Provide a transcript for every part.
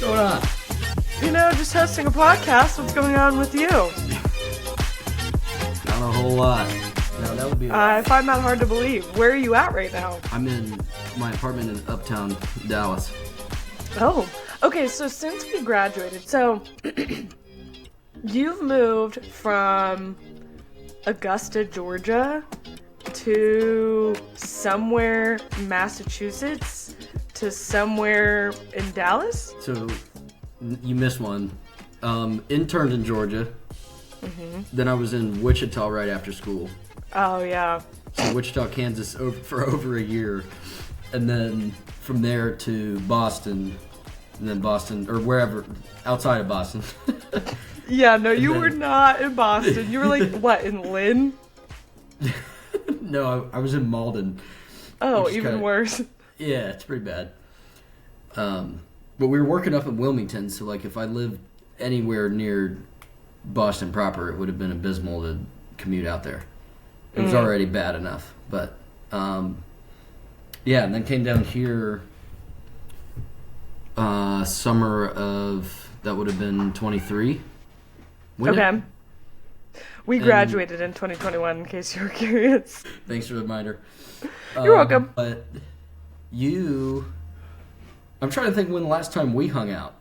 going on? Just hosting a podcast. What's going on with you? Not a whole lot. No, that would be. I find that hard to believe. Where are you at right now? I'm in my apartment in Uptown, Dallas. Oh, okay. So since we graduated, you've moved from Augusta, Georgia, to somewhere Massachusetts, to somewhere in Dallas. So you missed one. Interned in Georgia. Mm-hmm. Then I was in Wichita right after school. Oh yeah. So Wichita, Kansas, for over a year, and then from there to Boston, and then Boston or wherever outside of Boston. Yeah, no, you were not in Boston. You were like what, in Lynn? No, I was in Malden. Oh, even worse. Yeah, it's pretty bad. But we were working up in Wilmington, so like if I lived anywhere near Boston proper, it would have been abysmal to commute out there. It was already bad enough, but yeah, and then came down here summer of, that would have been 23. Okay. We graduated in 2021, in case you were curious. Thanks for the reminder. You're welcome. But I'm trying to think when the last time we hung out.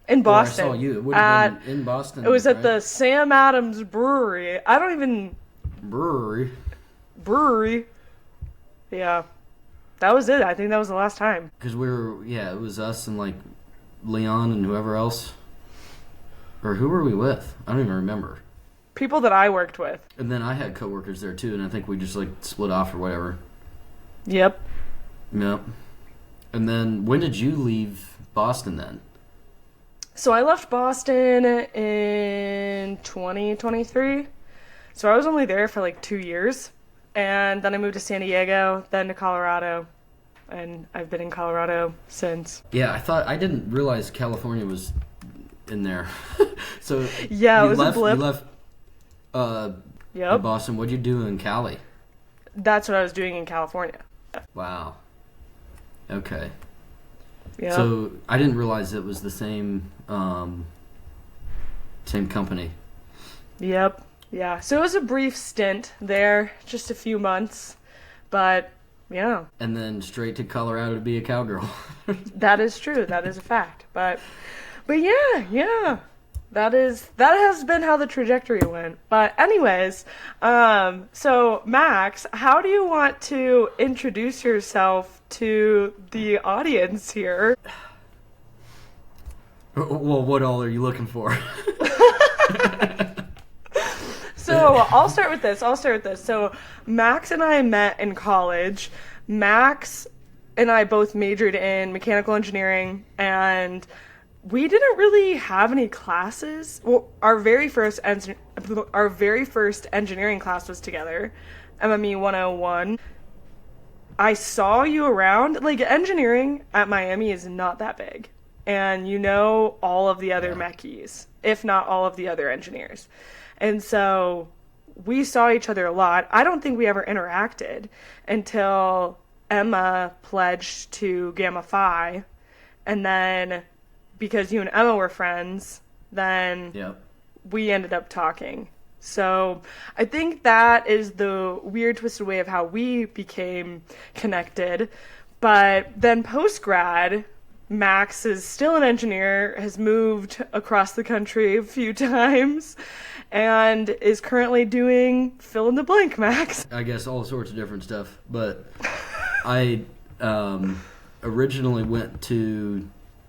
In Boston. I saw you. It would have been in Boston. It was at the Sam Adams Brewery. Brewery. Yeah. That was it. I think that was the last time. Because it was us and like Leon and whoever else. Or who were we with? I don't even remember. People that I worked with. And then I had coworkers there too, and I think we just like split off or whatever. Yep. Yep. And then when did you leave Boston then? So I left Boston in 2023. So I was only there for like 2 years. And then I moved to San Diego, then to Colorado. And I've been in Colorado since. Yeah, I didn't realize California was in there. So yeah, it was a blip. You left in Boston. What'd you do in Cali? That's what I was doing in California. Wow. Okay. Yeah. So I didn't realize it was the same company. Yep. Yeah. So it was a brief stint there, just a few months, but yeah. And then straight to Colorado to be a cowgirl. That is true. That is a fact. But yeah. That has been how the trajectory went. But anyways, so Max, how do you want to introduce yourself to the audience here? Well, what all are you looking for? So I'll start with this. So Max and I met in college. Max and I both majored in mechanical engineering, and we didn't really have any classes. Well, our very first engineering class was together, MME 101. I saw you around. Like, engineering at Miami is not that big. And you know all of the other mechies, if not all of the other engineers. And so we saw each other a lot. I don't think we ever interacted until Emma pledged to Gamma Phi. And then because you and Emma were friends, then we ended up talking. So I think that is the weird twisted way of how we became connected. But then post-grad, Max is still an engineer, has moved across the country a few times, and is currently doing fill in the blank, Max. I guess all sorts of different stuff. But I originally went to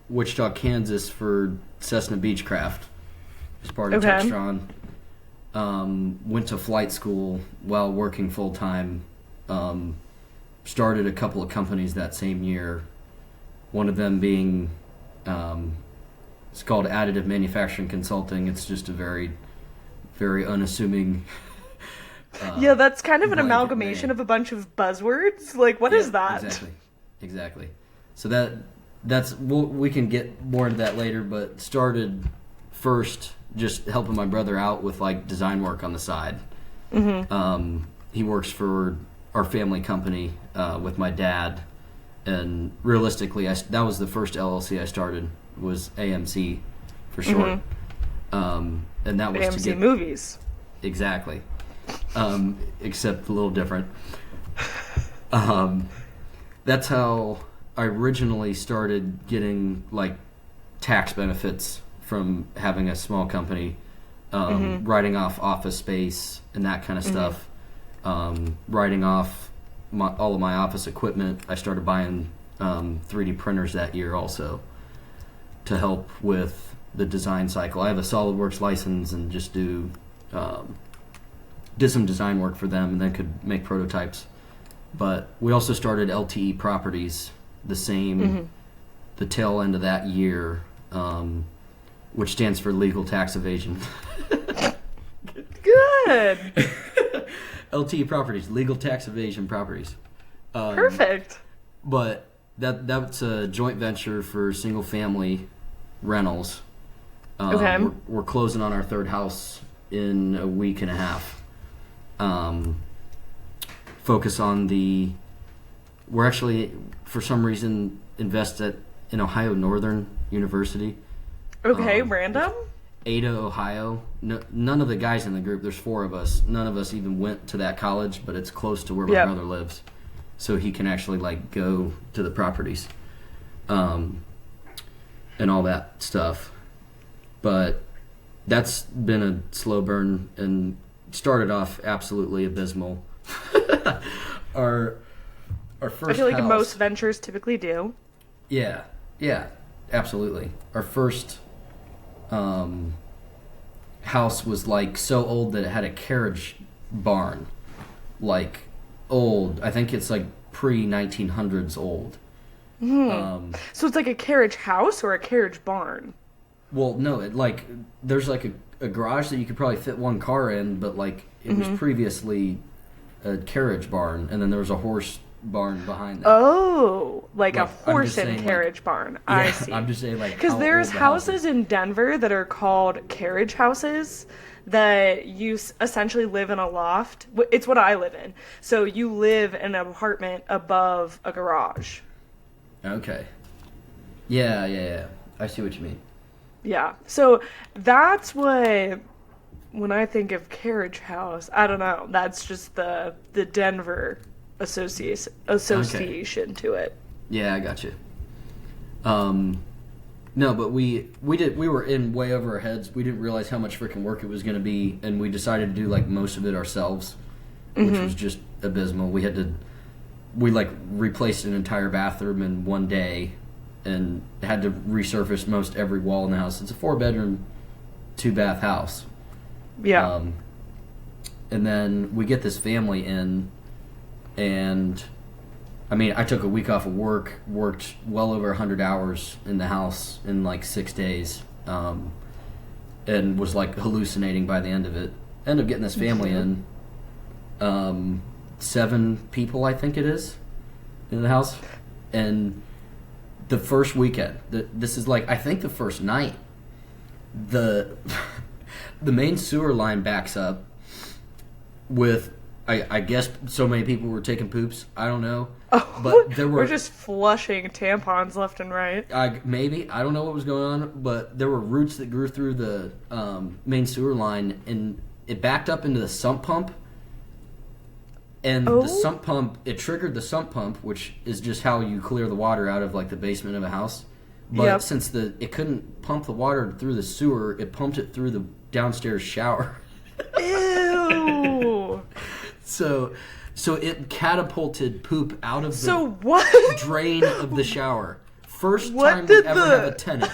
Wichita, Kansas for Cessna Beechcraft as part of Textron. Went to flight school while working full-time. Started a couple of companies that same year. One of them being, it's called Additive Manufacturing Consulting. It's just a very, very unassuming yeah, that's kind of an amalgamation of a bunch of buzzwords. Like, what is that? Exactly. So that's we can get more into that later, but started first just helping my brother out with like design work on the side. Mm-hmm. He works for our family company with my dad, And realistically, that was the first LLC I started, was AMC for short. And that was AMC to get movies. Exactly. Except a little different. That's how I originally started getting like tax benefits from having a small company, writing off office space and that kind of stuff, writing off all of my office equipment. I started buying 3D printers that year also to help with the design cycle. I have a SolidWorks license and just did some design work for them and then could make prototypes. But we also started LTE Properties the tail end of that year, which stands for Legal Tax Evasion. Good. LTE Properties, Legal Tax Evasion Properties. Perfect. But that's a joint venture for single family rentals. Okay. We're closing on our third house in a week and a half. Focus on we're actually, for some reason, invested in Ohio Northern University. Okay, random? Ada, Ohio. No, none of the guys in the group, there's 4 of us, none of us even went to that college, but it's close to where my brother lives. So he can actually like go to the properties and all that stuff. But that's been a slow burn and started off absolutely abysmal. Our first I feel like house, most ventures typically do. Yeah, absolutely. Our first house was like so old that it had a carriage barn, like old. I think it's like pre-1900s old. So it's like a carriage house or a carriage barn? Well, no, there's like a garage that you could probably fit one car in, but like it was previously a carriage barn, and then there was a horse barn behind that. Oh, like a horse and carriage barn. Yeah, I see. I'm just saying like because there's houses in Denver that are called carriage houses that you essentially live in a loft. It's what I live in. So you live in an apartment above a garage. Okay. Yeah. I see what you mean. Yeah. So that's what, when I think of carriage house, I don't know. That's just the Denver association to it. Yeah, I got you. No, but we were in way over our heads. We didn't realize how much freaking work it was going to be, and we decided to do like most of it ourselves, which was just abysmal. We like replaced an entire bathroom in one day and had to resurface most every wall in the house. It's a 4-bedroom, 2-bath house. Yeah. And then we get this family in, and I mean, I took a week off of work, worked well over 100 hours in the house in like 6 days, and was like hallucinating by the end of it. Ended up getting this family in. 7 people, I think it is, in the house. And the first weekend, this is like, I think the first night, the main sewer line backs up with, I guess so many people were taking poops. I don't know. Oh, but there were we're just flushing tampons left and right. Maybe. I don't know what was going on, but there were roots that grew through the main sewer line, and it backed up into the sump pump. And the sump pump, it triggered the sump pump, which is just how you clear the water out of like the basement of a house. But since it couldn't pump the water through the sewer, it pumped it through the downstairs shower. Ew. So it catapulted poop out of drain of the shower. First time we ever have a tenant.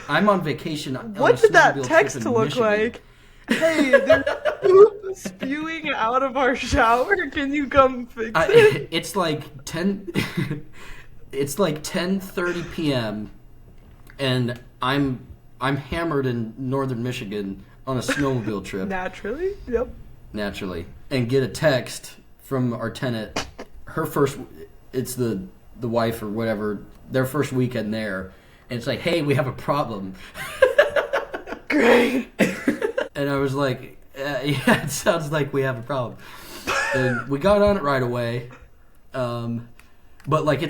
I'm on vacation. What did that text look like? Hey, there's poop spewing out of our shower. Can you come fix it? It's like 10:30 p.m. and I'm hammered in northern Michigan on a snowmobile trip. Naturally, yep. Naturally, and get a text from our tenant. It's the wife or whatever. Their first weekend there, and it's like, hey, we have a problem. Great. And I was like, yeah, it sounds like we have a problem. And we got on it right away. But like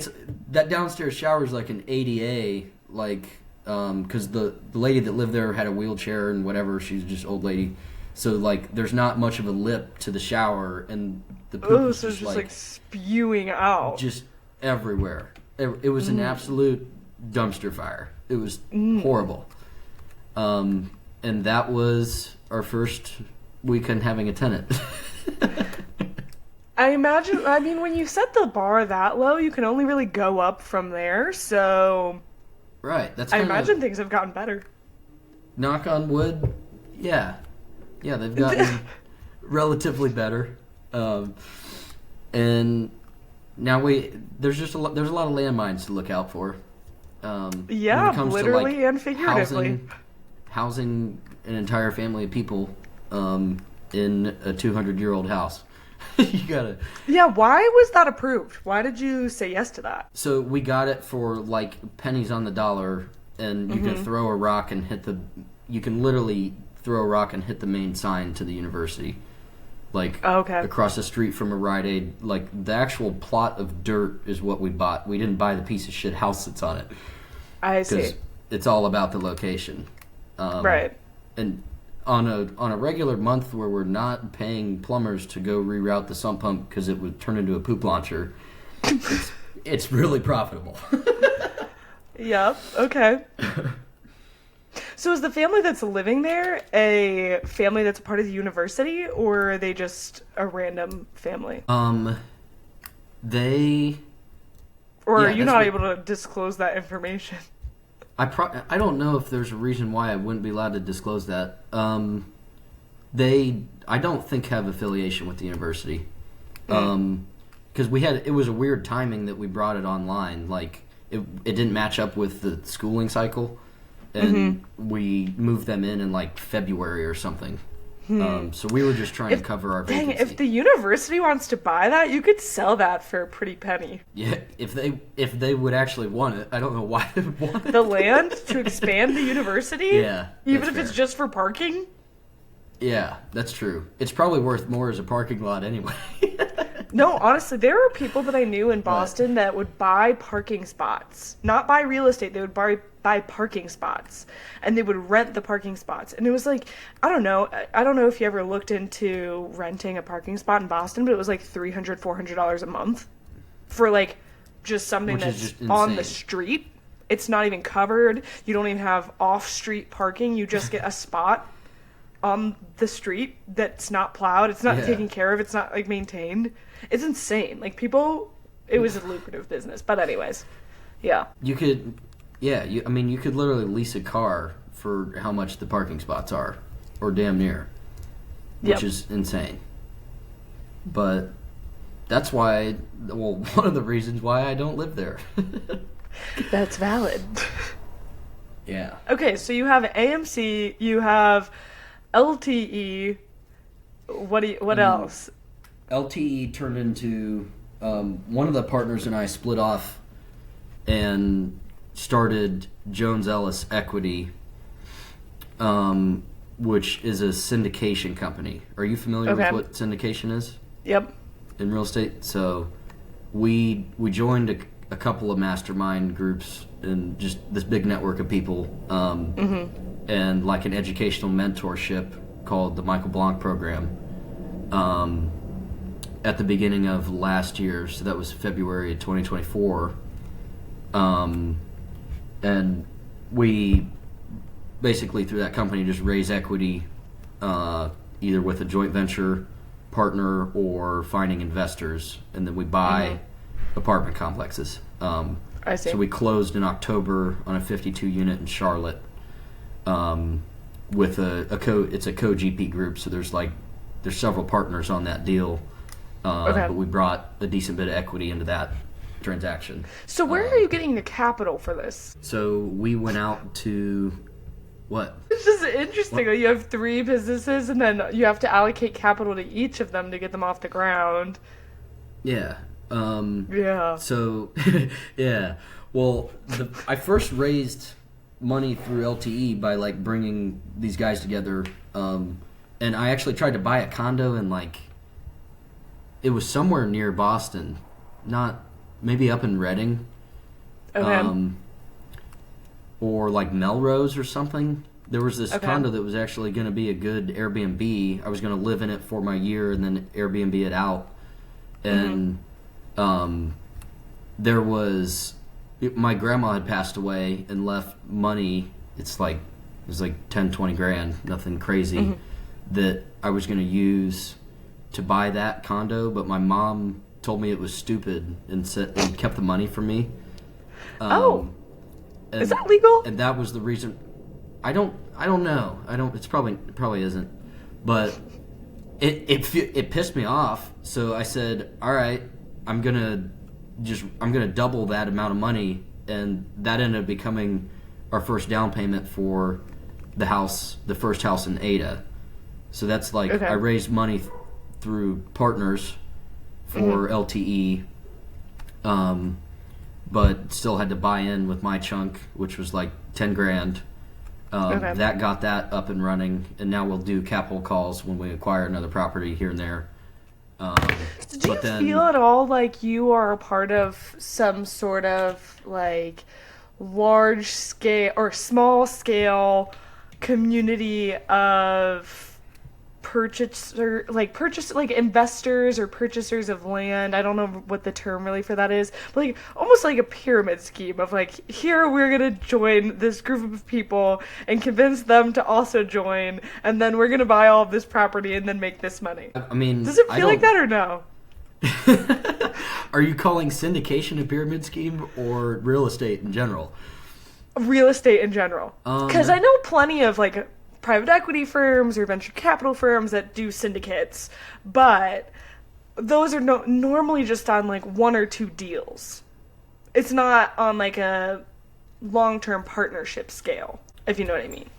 that downstairs shower is like an ADA, like because the lady that lived there had a wheelchair and whatever. She's just old lady, so like there's not much of a lip to the shower, and the poop is so it's just like spewing out, just everywhere. It was an absolute dumpster fire. It was horrible. And that was our first weekend having a tenant. I mean, when you set the bar that low, you can only really go up from there, so... Right, that's I imagine things have gotten better. Knock on wood, yeah. Yeah, they've gotten relatively better. And now there's a lot of landmines to look out for. Yeah, when it comes literally to, like, and figuratively. Housing an entire family of people in a 200-year-old house. You gotta. Yeah, why was that approved? Why did you say yes to that? So we got it for like pennies on the dollar, and you can throw a rock and hit the. You can literally throw a rock and hit the main sign to the university, like across the street from a Rite Aid. Like the actual plot of dirt is what we bought. We didn't buy the piece of shit house that's on it. I see. It's all about the location, right? And on a regular month where we're not paying plumbers to go reroute the sump pump because it would turn into a poop launcher, it's really profitable. Yep. Okay. So is the family that's living there a family that's a part of the university, or are they just a random family? They... Or are you not able to disclose that information? I don't know if there's a reason why I wouldn't be allowed to disclose that. I don't think have affiliation with the university. Because it was a weird timing that we brought it online. Like, it didn't match up with the schooling cycle. And we moved them in like February or something. So we were just trying to cover our vacancy. Dang, if the university wants to buy that, you could sell that for a pretty penny. Yeah, if they would actually want it. I don't know why they would want it. The land to expand the university? Yeah. Even if it's just for parking? Yeah, that's true. It's probably worth more as a parking lot anyway. No, honestly, there were people that I knew in Boston that would buy parking spots. Not buy real estate, they would buy parking spots. And they would rent the parking spots. And it was like, I don't know if you ever looked into renting a parking spot in Boston, but it was like $300, $400 a month for like just something that's on the street. It's not even covered. You don't even have off-street parking. You just get a spot on the street that's not plowed. It's not taken care of. It's not like maintained. It's insane. Like it was a lucrative business. But anyways, yeah. You could literally lease a car for how much the parking spots are, or damn near, which is insane. But that's why, one of the reasons why I don't live there. That's valid. Yeah. Okay, so you have AMC, you have LTE. What else? LTE turned into one of the partners and I split off and started Jones Ellis Equity, which is a syndication company. Are you familiar with what syndication is? Yep. In real estate? So we joined a couple of mastermind groups and just this big network of people, and like an educational mentorship called the Michael Blanc program at the beginning of last year. So that was February 2024. And we basically through that company just raise equity either with a joint venture partner or finding investors, and then we buy apartment complexes. I see. So we closed in October on a 52 unit in Charlotte with it's a co-GP group, so there's several partners on that deal. But we brought a decent bit of equity into that transaction. So where are you getting the capital for this? So we went out to what? It's just interesting. You have 3 businesses, and then you have to allocate capital to each of them to get them off the ground. Yeah. Yeah. So, yeah. Well, I first raised money through LTE by like bringing these guys together, and I actually tried to buy a condo in it was somewhere near Boston, not maybe up in Reading. Okay. Or like Melrose or something. There was this condo that was actually going to be a good Airbnb. I was going to live in it for my year and then Airbnb it out. And there was... My grandma had passed away and left money. It was like 10, 20 grand, nothing crazy, that I was going to use to buy that condo. But my mom told me it was stupid and kept the money from me. Is that legal? And that was the reason. I don't know. It probably isn't. But it pissed me off. So I said, all right, I'm gonna double that amount of money, and that ended up becoming our first down payment for the first house in Ada. So that's like I raised money through partners for LTE, but still had to buy in with my chunk, which was like 10 grand. That got that up and running, and now we'll do capital calls when we acquire another property here and there. Do you feel at all like you are a part of some sort of like large scale or small scale community of investors or purchasers of land? I don't know what the term really for that is, but like almost like a pyramid scheme of like, here we're gonna join this group of people and convince them to also join, and then we're gonna buy all of this property and then make this money. I mean, does it feel like that or no? Are you calling syndication a pyramid scheme or real estate in general? Real estate in general, because I know plenty of like private equity firms or venture capital firms that do syndicates, but those are normally just on like one or two deals. It's not on like a long-term partnership scale, if you know what I mean.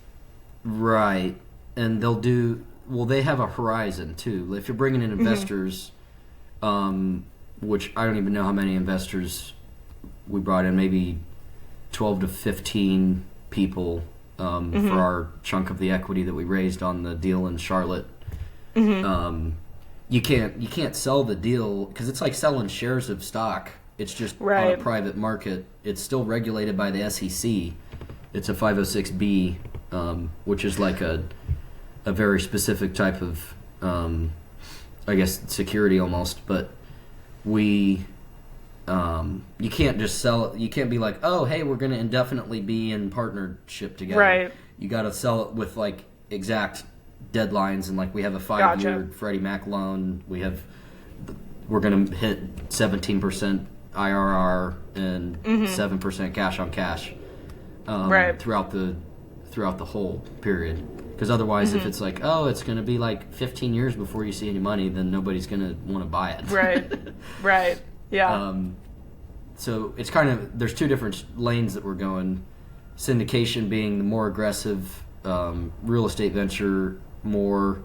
Right. And they have a horizon too. If you're bringing in investors, which I don't even know how many investors we brought in, maybe 12 to 15 people for our chunk of the equity that we raised on the deal in Charlotte. You can't sell the deal because it's like selling shares of stock. It's just on a private market. It's still regulated by the SEC. It's a 506B, which is like a very specific type of, I guess, security almost. But you can't just sell it. You can't be like, oh, hey, we're going to indefinitely be in partnership together. Right. You got to sell it with like exact deadlines, and like we have a 5-year Freddie Mac loan. We're going to hit 17% IRR and 7% cash on cash throughout the whole period. Because otherwise, if it's like, oh, it's going to be like 15 years before you see any money, then nobody's going to want to buy it. Right. Yeah. So it's kind of, there's two different lanes that we're going. Syndication being the more aggressive, real estate venture more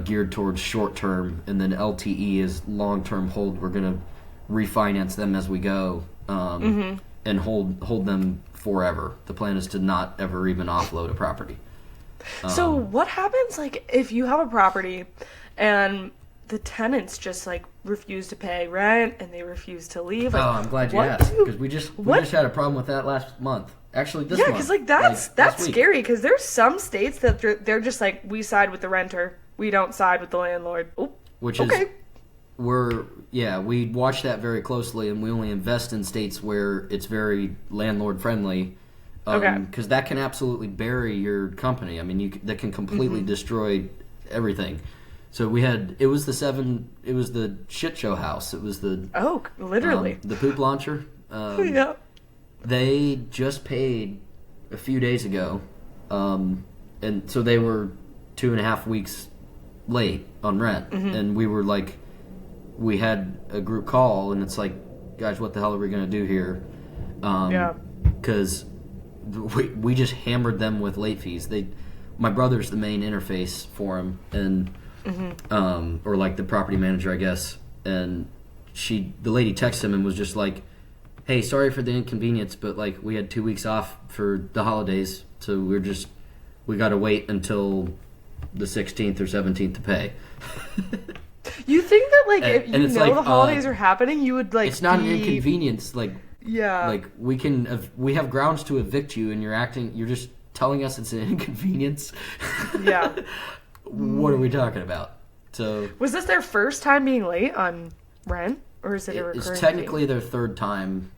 geared towards short term, and then LTE is long term hold. We're going to refinance them as we go and hold them forever. The plan is to not ever even offload a property. So what happens like if you have a property and the tenants just like refuse to pay rent and they refuse to leave? Like, I'm glad you asked, because we just had a problem with that last month. Actually, this month. Yeah, because like that's scary, because there's some states that they're just like, we side with the renter, we don't side with the landlord. Ooh, which is we watch that very closely, and we only invest in states where it's very landlord friendly. Because that can absolutely bury your company. I mean, that can completely destroy everything. So it was the shit show house. It was literally the poop launcher. Yeah. They just paid a few days ago, and so they were 2.5 weeks late on rent, and we were like, we had a group call, and it's like, guys, what the hell are we gonna do here? Because we just hammered them with late fees. My brother's the main interface for them, and or like the property manager, I guess. And the lady texted him and was just like, "Hey, sorry for the inconvenience, but like we had 2 weeks off for the holidays, so we got to wait until the 16th or 17th to pay." You think that like if and you it's know like, the holidays are happening, you would like it's not an inconvenience. Like, yeah, like we have grounds to evict you, and you're just telling us it's an inconvenience. Yeah. What are we talking about? So was this their first time being late on rent, or is it a recurring it's technically thing? their third time,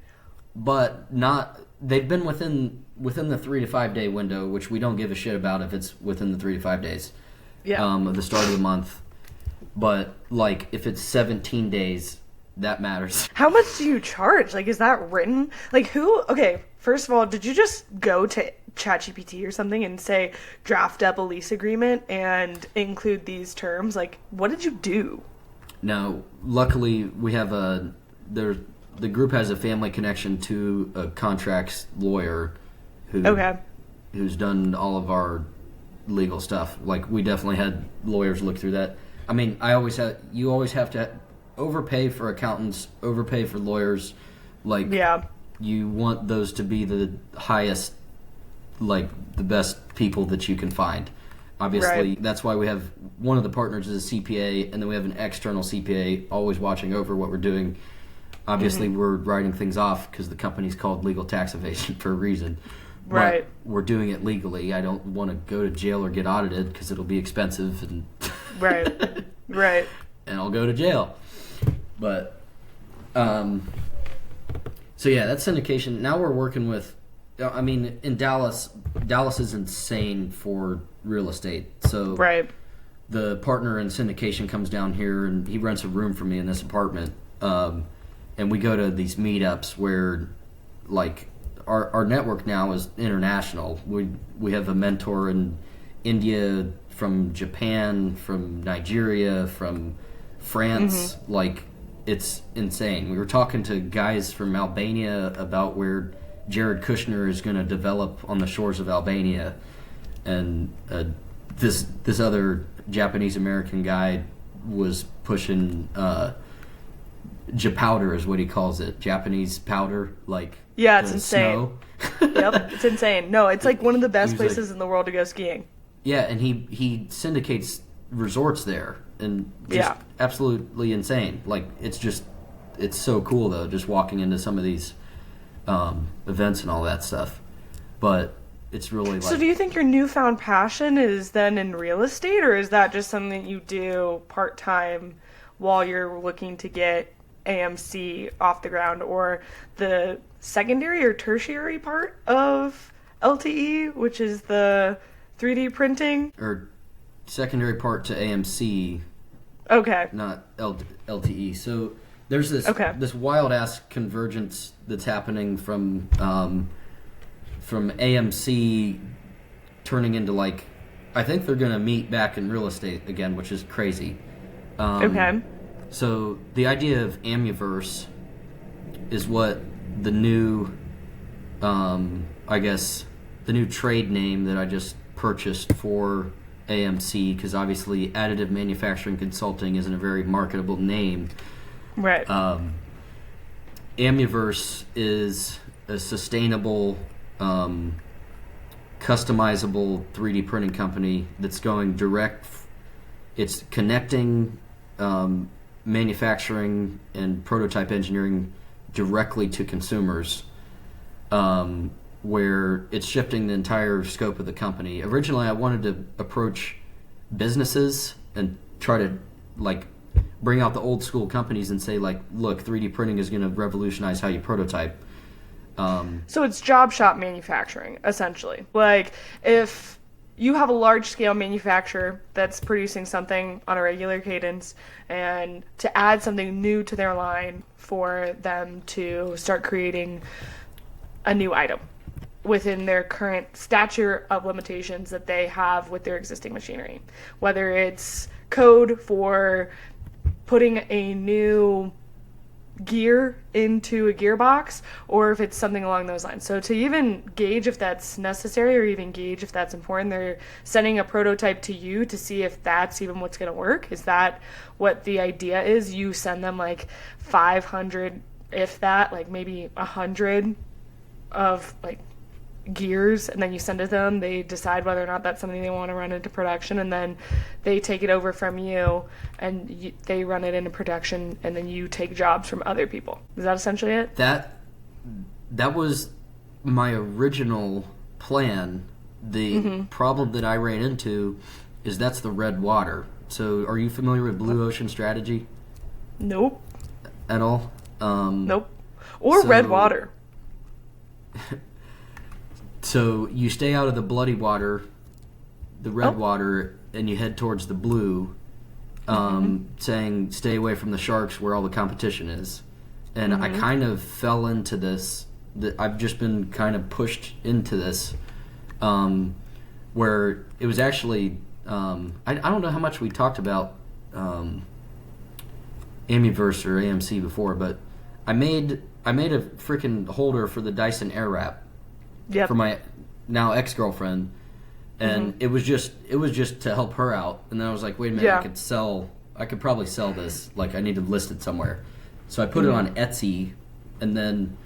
but not. They've been within the 3 to 5 day window, which we don't give a shit about if it's within the 3 to 5 days. Yeah. Of the start of the month. But like if it's 17 days, that matters. How much do you charge? Like, is that written? Like, who? Okay, first of all, did you just go to ChatGPT or something and say draft up a lease agreement and include these terms? Like, what did you do? No, luckily we have the group has a family connection to a contracts lawyer who's done all of our legal stuff. Like, we definitely had lawyers look through that. I mean, you always have to overpay for accountants, overpay for lawyers. Like, yeah, you want those to be the highest, like, the best people that you can find. Obviously, right. That's why we have one of the partners is a CPA, and then we have an external CPA always watching over what we're doing. Obviously, we're writing things off because the company's called legal tax evasion for a reason. Right. But we're doing it legally. I don't want to go to jail or get audited because it'll be expensive. And right. Right. And I'll go to jail. But, so yeah, that's syndication. Now we're working with, I mean, in Dallas is insane for real estate. So right. The partner in syndication comes down here and he rents a room for me in this apartment. And we go to these meetups where, like, our network now is international. We have a mentor in India, from Japan, from Nigeria, from France. Like, it's insane. We were talking to guys from Albania about where Jared Kushner is going to develop on the shores of Albania, and this other Japanese American guy was pushing. Japowder is what he calls it. Japanese powder, like yeah, it's insane. Yep, it's insane. No, it's like one of the best places in the world to go skiing. Yeah, and he syndicates resorts there, and just absolutely insane. Like it's so cool though, just walking into some of these events and all that stuff. But it's really like. So do you think your newfound passion is then in real estate, or is that just something you do part time while you're looking to get AMC off the ground, or the secondary or tertiary part of LTE, which is the 3D printing? Or secondary part to AMC. Okay. Not LTE. So there's this wild ass convergence that's happening from AMC turning into, like, I think they're gonna meet back in real estate again, which is crazy. Okay. So the idea of Amuverse is what the new, I guess, the new trade name that I just purchased for AMC, because obviously additive manufacturing consulting isn't a very marketable name. Right. Amuverse is a sustainable, customizable 3D printing company that's going direct. It's connecting manufacturing and prototype engineering directly to consumers, where it's shifting the entire scope of the company. Originally, I wanted to approach businesses and try to, like, bring out the old school companies and say, like, look, 3D printing is going to revolutionize how you prototype. So it's job shop manufacturing, essentially. Like, if you have a large-scale manufacturer that's producing something on a regular cadence, and to add something new to their line for them to start creating a new item within their current stature of limitations that they have with their existing machinery. Whether it's code for putting a new gear into a gearbox, or if it's something along those lines. So to even gauge if that's necessary, or even gauge if that's important, they're sending a prototype to you to see if that's even what's going to work. Is that what the idea is? You send them like 500, if that, like maybe 100 of like gears, and then you send it to them. They decide whether or not that's something they want to run into production, and then they take it over from you, and they run it into production, and then you take jobs from other people. Is that essentially it? That was my original plan. The problem that I ran into is that's the red water. So are you familiar with blue ocean strategy? Nope. At all? Nope. Or red water. So you stay out of the bloody water, the red water, and you head towards the blue, saying stay away from the sharks where all the competition is. And I kind of fell into this. I've just been kind of pushed into this, where it was actually, I don't know how much we talked about Amiverse or AMC before, but I made a freaking holder for the Dyson Airwrap. Yep. For my now ex-girlfriend, and it was just to help her out. And then I was like, wait a minute, I could probably sell this. Like, I need to list it somewhere. So I put it on Etsy, and then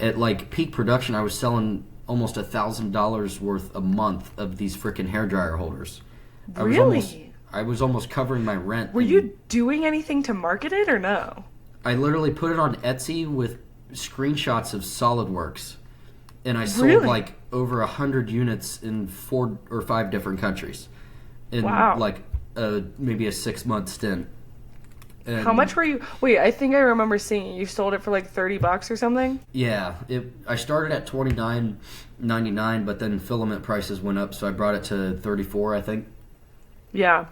at like peak production, I was selling almost $1,000 worth a month of these freaking hairdryer holders. Really? I was almost covering my rent. Were you doing anything to market it or no? I literally put it on Etsy with screenshots of SolidWorks. And I sold like over 100 units in 4 or 5 different countries in like maybe a 6-month stint. And how much were you? Wait, I think I remember seeing you sold it for like $30 or something. Yeah, I started at $29.99, but then filament prices went up, so I brought it to $34, I think. Yeah,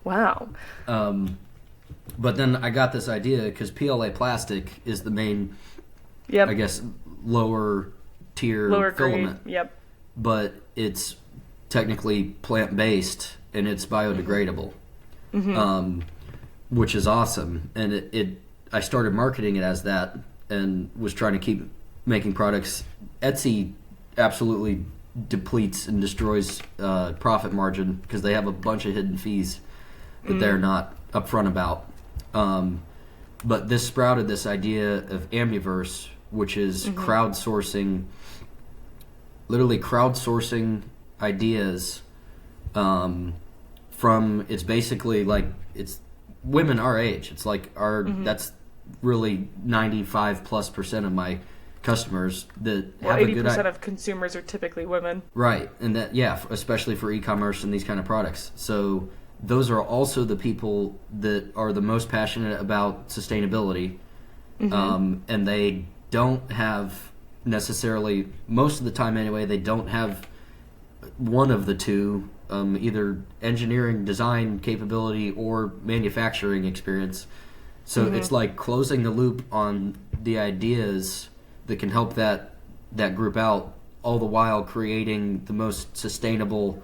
wow. But then I got this idea because PLA plastic is the main, I guess, lower filament, grade. Yep. But it's technically plant-based and it's biodegradable, which is awesome. And I started marketing it as that and was trying to keep making products. Etsy absolutely depletes and destroys profit margin because they have a bunch of hidden fees that they're not upfront about. But this sprouted this idea of Amiverse, which is literally crowdsourcing ideas from, it's basically like, it's women our age. It's like that's really 95+% of my customers that have 80% of consumers are typically women. Right. And that, especially for e-commerce and these kind of products. So those are also the people that are the most passionate about sustainability. And they don't have necessarily, most of the time anyway, they don't have one of the two, either engineering design capability or manufacturing experience. So it's like closing the loop on the ideas that can help that group out, all the while creating the most sustainable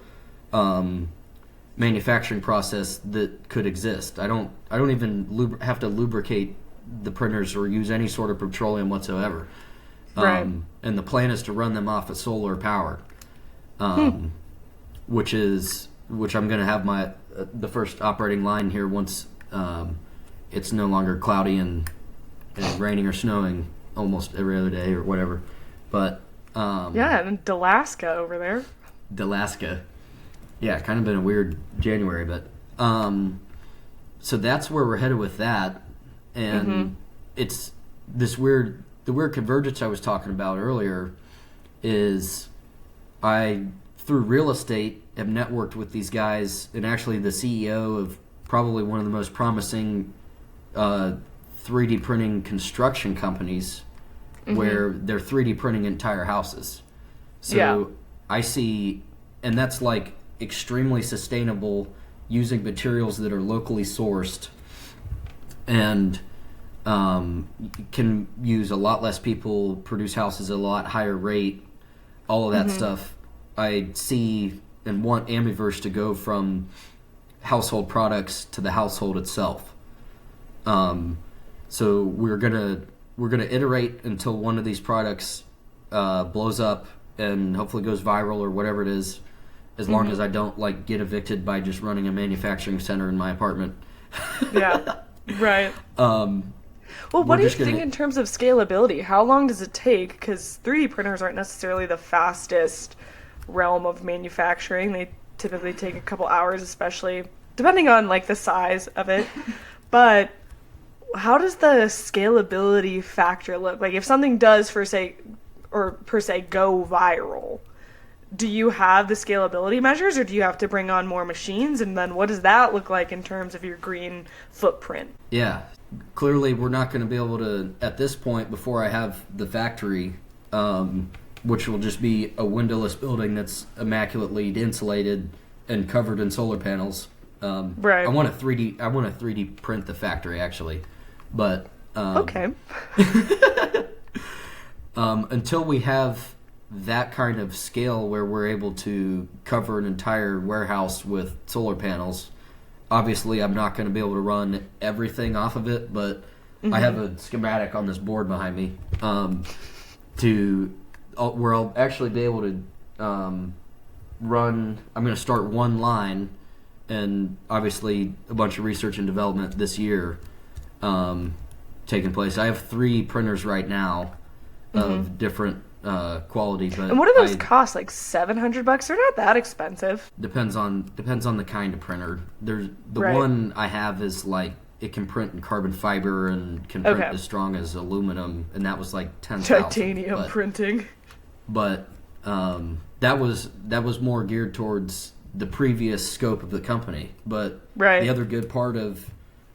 manufacturing process that could exist. I don't even have to lubricate the printers or use any sort of petroleum whatsoever. Right. And the plan is to run them off of solar power, which I'm going to have the first operating line here once it's no longer cloudy and raining or snowing almost every other day or whatever. But and Alaska over there. Alaska, yeah, kind of been a weird January, but so that's where we're headed with that, and it's this weird. The weird convergence I was talking about earlier is I, through real estate, have networked with these guys, and actually the CEO of probably one of the most promising 3D printing construction companies where they're 3D printing entire houses. So I see, and that's like extremely sustainable, using materials that are locally sourced and can use a lot less people, produce houses at a lot higher rate, all of that stuff. I see and want Amiverse to go from household products to the household itself. So we're gonna iterate until one of these products blows up and hopefully goes viral or whatever it is, as long as I don't like get evicted by just running a manufacturing center in my apartment. Yeah, right. Well, what do you think in terms of scalability? How long does it take? Because 3D printers aren't necessarily the fastest realm of manufacturing. They typically take a couple hours, especially depending on like the size of it. But how does the scalability factor look? Like if something does per se go viral, do you have the scalability measures, or do you have to bring on more machines? And then what does that look like in terms of your green footprint? Yeah, clearly we're not going to be able to, at this point, before I have the factory, which will just be a windowless building that's immaculately insulated and covered in solar panels. Right. I want to 3D print the factory, actually. But okay. Until we have that kind of scale where we're able to cover an entire warehouse with solar panels, obviously I'm not going to be able to run everything off of it, but I have a schematic on this board behind me where I'll actually be able to run. I'm going to start one line, and obviously a bunch of research and development this year taking place. I have 3 printers right now of different quality. But and what do those cost? Like $700? They're not that expensive. Depends on the kind of printer. There's one I have is like it can print in carbon fiber and can print as strong as aluminum, and that was like 10,000. Titanium printing. But that was more geared towards the previous scope of the company. But the other good part of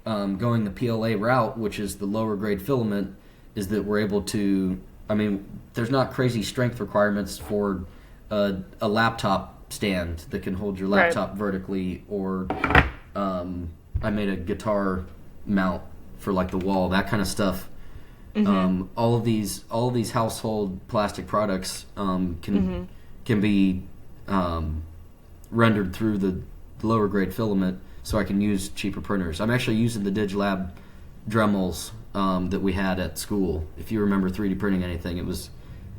going the PLA route, which is the lower grade filament, is that we're able to. I mean, there's not crazy strength requirements for a laptop stand that can hold your laptop vertically, or I made a guitar mount for like the wall, that kind of stuff. All of these household plastic products can be rendered through the lower grade filament, so I can use cheaper printers. I'm actually using the Digilab Dremels that we had at school. If you remember 3D printing anything,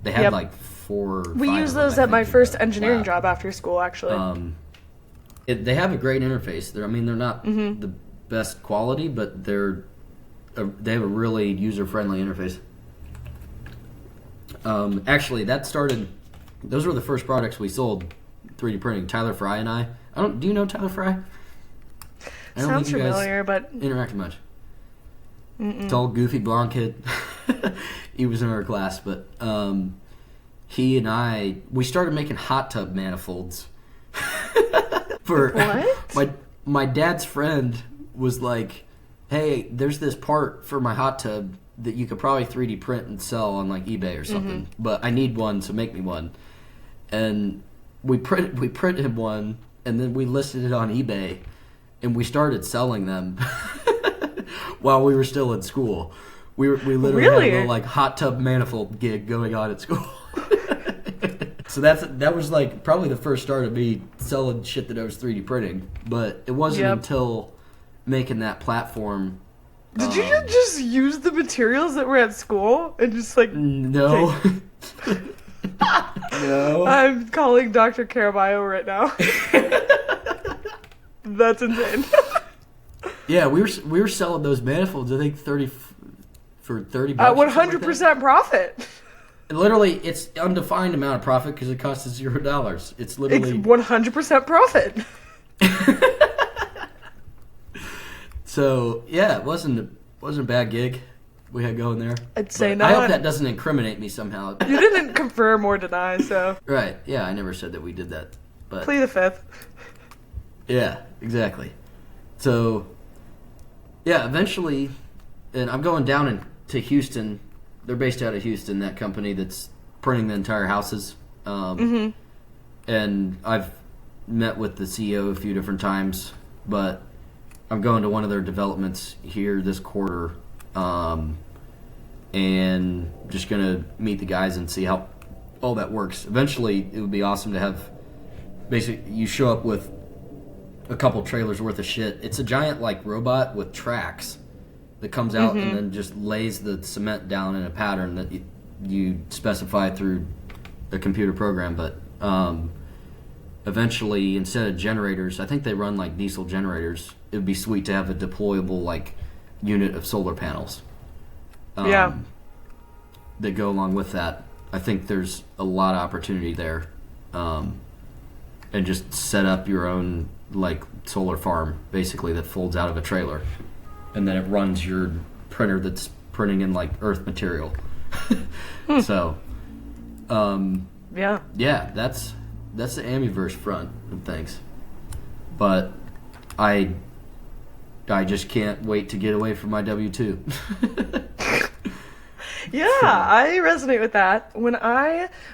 they had like 4 or 5. We used those at my first engineering job after school, actually. They have a great interface. They're not the best quality, but they have a really user-friendly interface. Actually, those were the first products we sold 3D printing. Tyler Fry and I. Do you know Tyler Fry? I don't Sounds think you familiar, but interacted much. Tall, goofy, blonde kid. He was in our class, but he and we started making hot tub manifolds. For what? My dad's friend was like, "Hey, there's this part for my hot tub that you could probably 3D print and sell on like eBay or something, but I need one, so make me one." And we printed one, and then we listed it on eBay, and we started selling them. While we were still in school, we literally had a little like hot tub manifold gig going on at school. So that was like probably the first start of me selling shit that I was 3D printing. But it wasn't until making that platform. Did you just use the materials that were at school and just like no? No. I'm calling Dr. Caraballo right now. That's insane. Yeah, we were selling those manifolds. I think for $30. At 100% profit. And literally, it's undefined amount of profit because it costs us $0. It's literally 100% profit. So yeah, it wasn't a bad gig we had going there. I'd say not. I hope that doesn't incriminate me somehow. You didn't confirm or deny, so right. Yeah, I never said that we did that. But plead the fifth. Yeah, exactly. So. Yeah, eventually, and I'm going down to Houston. They're based out of Houston, that company that's printing the entire houses. And I've met with the CEO a few different times, but I'm going to one of their developments here this quarter, and just going to meet the guys and see how all that works. Eventually, it would be awesome to have, basically, you show up with a couple trailers worth of shit. It's a giant like robot with tracks that comes out and then just lays the cement down in a pattern that you specify through a computer program. But eventually, instead of generators, I think they run like diesel generators. It would be sweet to have a deployable like unit of solar panels. Yeah. that go along with that. I think there's a lot of opportunity there. And just set up your own like solar farm, basically, that folds out of a trailer, and then it runs your printer that's printing in like earth material. So, yeah, that's the Amiverse front of things. But I just can't wait to get away from my W-2. Yeah, I resonate with that.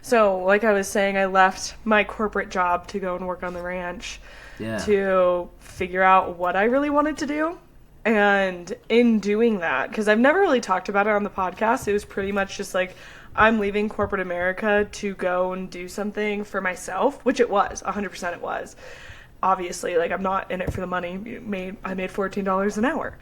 So like I was saying, I left my corporate job to go and work on the ranch to figure out what I really wanted to do. And in doing that, because I've never really talked about it on the podcast, it was pretty much just like, I'm leaving corporate America to go and do something for myself, which it was, 100% it was. Obviously, like, I'm not in it for the money. I made $14 an hour.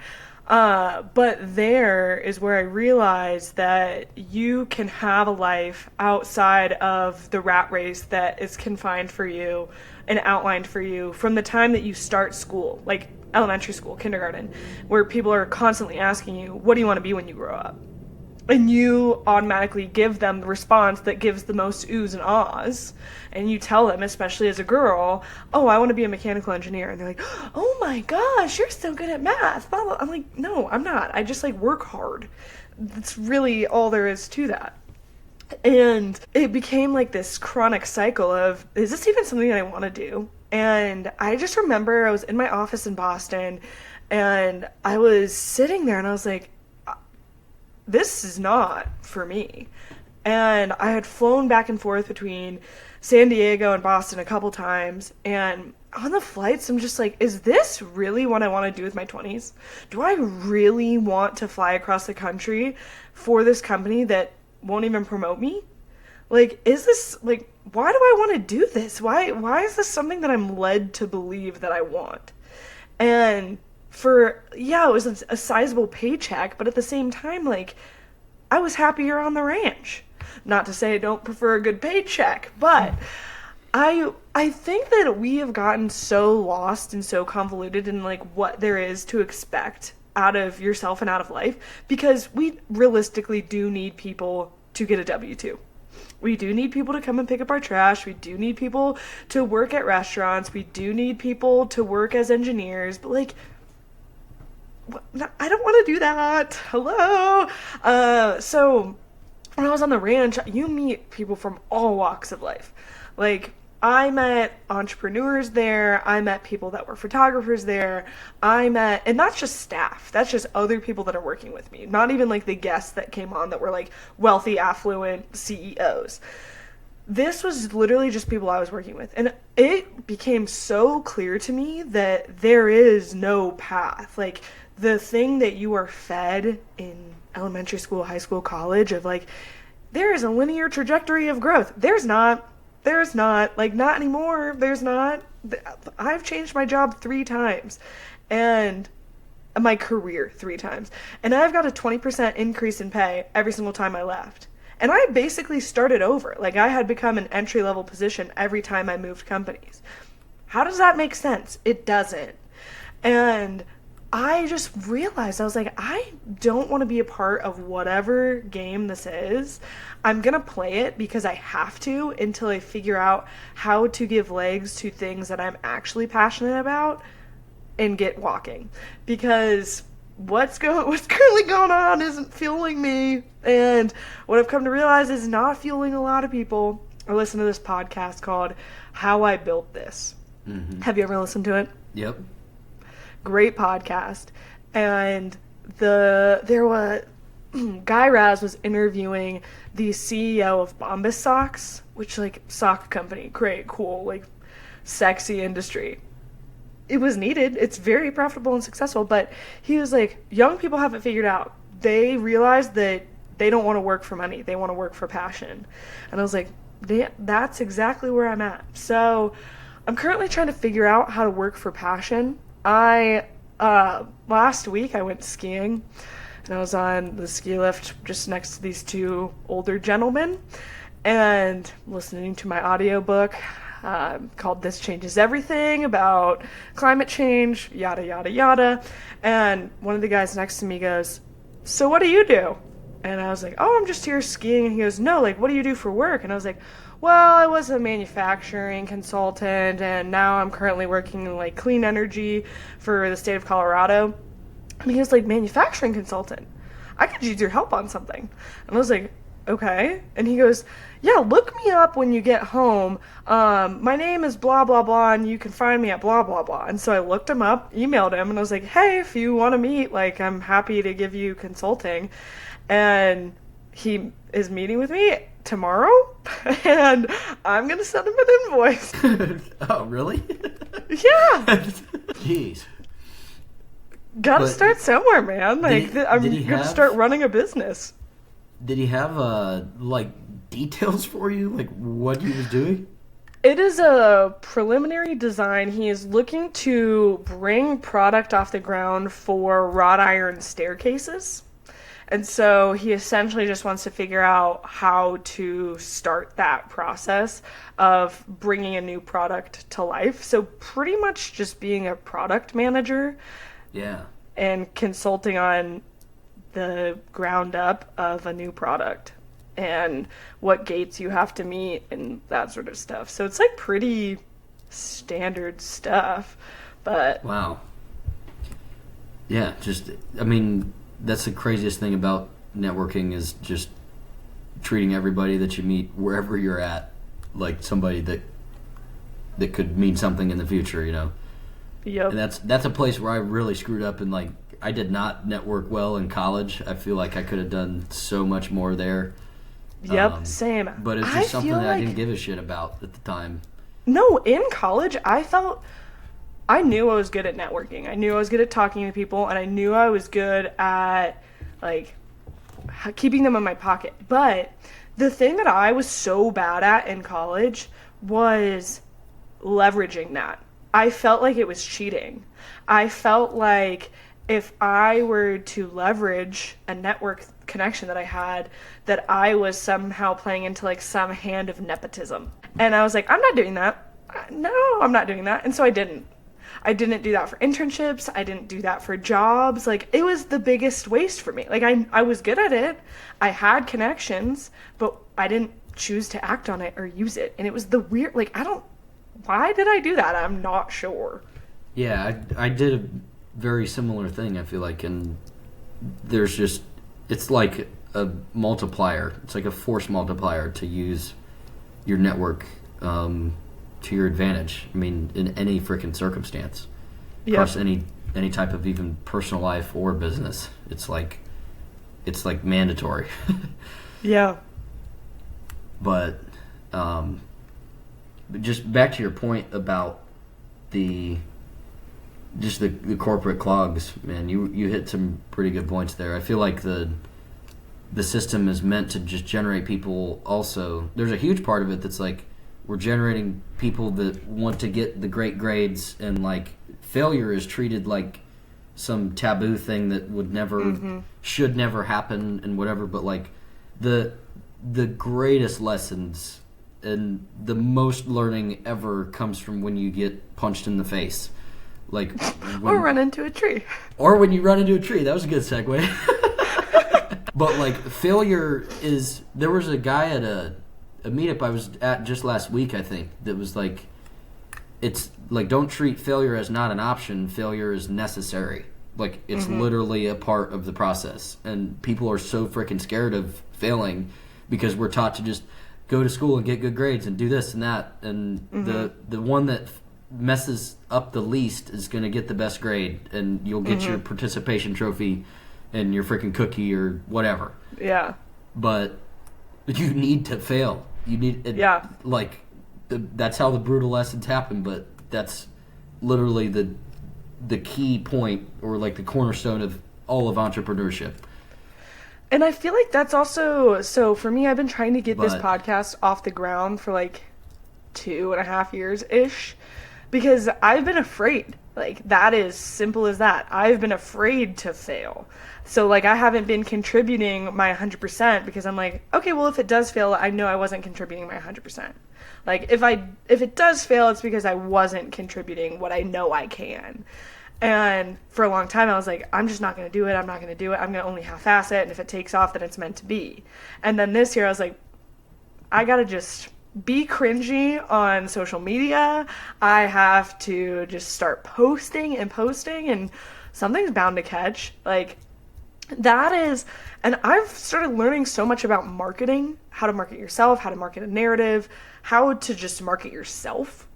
But there is where I realized that you can have a life outside of the rat race that is confined for you and outlined for you from the time that you start school, like elementary school, kindergarten, where people are constantly asking you, what do you want to be when you grow up? And you automatically give them the response that gives the most oohs and ahs. And you tell them, especially as a girl, oh, I want to be a mechanical engineer. And they're like, oh my gosh, you're so good at math. Blah, blah. I'm like, no, I'm not. I just like work hard. That's really all there is to that. And it became like this chronic cycle of, is this even something that I want to do? And I just remember I was in my office in Boston and I was sitting there and I was like, this is not for me. And I had flown back and forth between San Diego and Boston a couple times, and on the flights I'm just like, is this really what I want to do with my 20s? Do I really want to fly across the country for this company that won't even promote me? Like, is this, like, why do I want to do this? Why is this something that I'm led to believe that I want? And it was a sizable paycheck, but at the same time, like, I was happier on the ranch. Not to say I don't prefer a good paycheck, but I think that we have gotten so lost and so convoluted in, like, what there is to expect out of yourself and out of life, because we realistically do need people to get a W-2. We do need people to come and pick up our trash. We do need people to work at restaurants. We do need people to work as engineers, but, like, I don't want to do that. Hello. So when I was on the ranch, you meet people from all walks of life. Like, I met entrepreneurs there. I met people that were photographers there. And that's just staff. That's just other people that are working with me. Not even like the guests that came on that were like wealthy, affluent CEOs. This was literally just people I was working with. And it became so clear to me that there is no path. Like, the thing that you are fed in elementary school, high school, college of like, there is a linear trajectory of growth. There's not. Like, not anymore. There's not. I've changed my job 3 times and my career 3 times. And I've got a 20% increase in pay every single time I left. And I basically started over. Like, I had become an entry-level position every time I moved companies. How does that make sense? It doesn't. And I just realized, I was like, I don't want to be a part of whatever game this is. I'm going to play it because I have to until I figure out how to give legs to things that I'm actually passionate about and get walking. Because what's currently going on isn't fueling me. And what I've come to realize is not fueling a lot of people. I listen to this podcast called How I Built This. Mm-hmm. Have you ever listened to it? Yep. Great podcast. And there was Guy Raz was interviewing the CEO of Bombas Socks, which, like, sock company, great, cool, like, sexy industry. It was needed. It's very profitable and successful, but he was like, young people have it figured out. They realize that they don't want to work for money. They want to work for passion. And I was like, that's exactly where I'm at. So I'm currently trying to figure out how to work for passion. Last week I went skiing and I was on the ski lift just next to these 2 older gentlemen and listening to my audiobook called This Changes Everything about climate change, yada, yada, yada. And one of the guys next to me goes, so what do you do? And I was like, oh, I'm just here skiing. And he goes, no, like, what do you do for work? And I was like, well, I was a manufacturing consultant, and now I'm currently working in, like, clean energy for the state of Colorado. And he was like, manufacturing consultant? I could use your help on something. And I was like, okay. And he goes, yeah, look me up when you get home. My name is blah, blah, blah, and you can find me at blah, blah, blah. And so I looked him up, emailed him, and I was like, hey, if you want to meet, like, I'm happy to give you consulting. And he is meeting with me tomorrow, and I'm going to send him an invoice. Oh, really? Yeah. Jeez. Gotta start somewhere, man. Like, I'm gonna start running a business. Did he have, like, details for you? Like, what he was doing? It is a preliminary design. He is looking to bring product off the ground for wrought iron staircases. And so he essentially just wants to figure out how to start that process of bringing a new product to life. So pretty much just being a product manager. Yeah. And consulting on the ground up of a new product and what gates you have to meet and that sort of stuff. So it's like pretty standard stuff, but... Wow. Yeah, I mean, that's the craziest thing about networking is just treating everybody that you meet wherever you're at like somebody that could mean something in the future, you know? Yep. And that's a place where I really screwed up, and like I did not network well in college. I feel like I could have done so much more there. Yep, same. But it's just something that I didn't give a shit about at the time. No, in college, I knew I was good at networking. I knew I was good at talking to people, and I knew I was good at, like, keeping them in my pocket. But the thing that I was so bad at in college was leveraging that. I felt like it was cheating. I felt like if I were to leverage a network connection that I had, that I was somehow playing into like some hand of nepotism. And I was like, I'm not doing that. No, I'm not doing that. And so I didn't. I didn't do that for internships. I didn't do that for jobs. Like, it was the biggest waste for me. Like, I was good at it. I had connections, but I didn't choose to act on it or use it. And it was the weird, like, why did I do that? I'm not sure. Yeah, I did a very similar thing, I feel like, and there's just, it's like a multiplier. It's like a force multiplier to use your network to your advantage. I mean, in any freaking circumstance. Yep. Across any type of even personal life or business. It's like mandatory. Yeah. But just back to your point about the corporate clogs, man, you hit some pretty good points there. I feel like the system is meant to just generate people also. There's a huge part of it that's like we're generating people that want to get the great grades, and like failure is treated like some taboo thing that would never should never happen and whatever, but like the greatest lessons and the most learning ever comes from when you get punched in the face. Like or run into a tree. Or when you run into a tree. That was a good segue. But like failure is, there was a guy at a meetup I was at just last week, I think, that was like, it's like, don't treat failure as not an option. Failure is necessary. Like, it's literally a part of the process. And people are so freaking scared of failing because we're taught to just go to school and get good grades and do this and that. And the one that messes up the least is going to get the best grade, and you'll get your participation trophy and your freaking cookie or whatever. Yeah. But you need to fail. You need it, like that's how the brutal lessons happen, but that's literally the key point, or like the cornerstone of all of entrepreneurship. And I feel like that's also, so for me, I've been trying to get this podcast off the ground for like 2.5 years ish, because I've been afraid. Like, that is simple as that. I've been afraid to fail. So, like, I haven't been contributing my 100% because I'm like, okay, well, if it does fail, I know I wasn't contributing my 100%. Like, if it does fail, it's because I wasn't contributing what I know I can. And for a long time, I was like, I'm just not going to do it. I'm not going to do it. I'm going to only half-ass it. And if it takes off, then it's meant to be. And then this year, I was like, I got to just be cringy on social media. I have to just start posting, and something's bound to catch. Like, that is, and I've started learning so much about marketing, how to market yourself, how to market a narrative, how to just market yourself.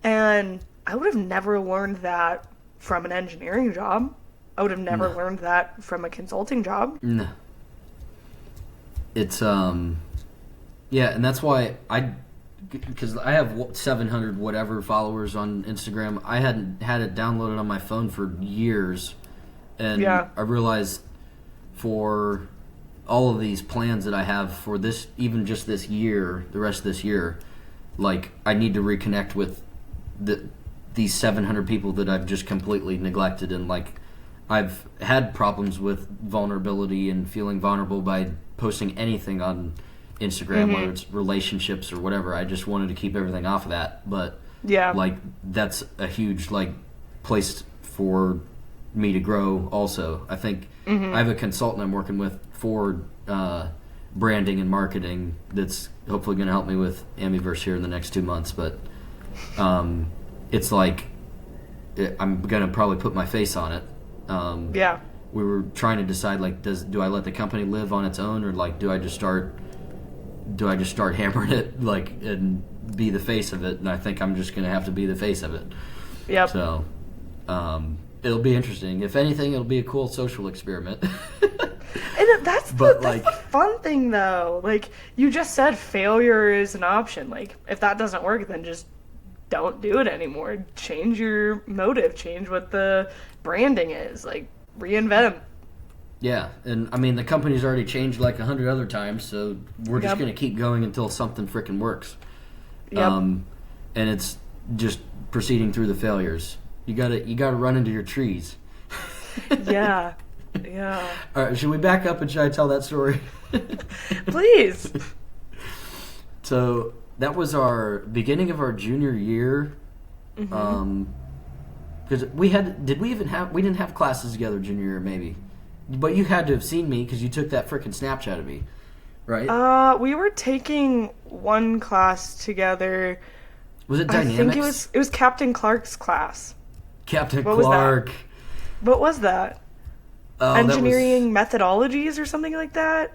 And I would have never learned that from an engineering job. I would have never learned that from a consulting job. No. It's, yeah, and that's why because I have 700 whatever followers on Instagram. I hadn't had it downloaded on my phone for years. And I realized for all of these plans that I have for this, even just this year, the rest of this year, like, I need to reconnect with these 700 people that I've just completely neglected. And, like, I've had problems with vulnerability and feeling vulnerable by posting anything on Instagram, whether it's relationships or whatever. I just wanted to keep everything off of that. But, like, that's a huge, like, place for me to grow also. I think I have a consultant I'm working with for branding and marketing that's hopefully going to help me with Amiverse here in the next 2 months. But it's like I'm going to probably put my face on it. We were trying to decide, like, do I let the company live on its own, or, like, do I just start hammering it, like, and be the face of it? And I think I'm just going to have to be the face of it. So it'll be interesting. If anything, it'll be a cool social experiment. And that's the fun thing, though. Like, you just said failure is an option. Like, if that doesn't work, then just don't do it anymore. Change your motive. Change what the branding is. Like, reinvent. Yeah, and I mean, the company's already changed like 100 other times, so we're just going to keep going until something freaking works. And it's just proceeding through the failures. You gotta run into your trees. Yeah. All right, should we back up and should I tell that story? Please. So that was our beginning of our junior year. Because we didn't have classes together junior year, maybe. But you had to have seen me because you took that freaking Snapchat of me, right? We were taking one class together. Was it Dynamics? I think it was Captain Clark's class. Captain Clark. What was that? Engineering methodologies or something like that?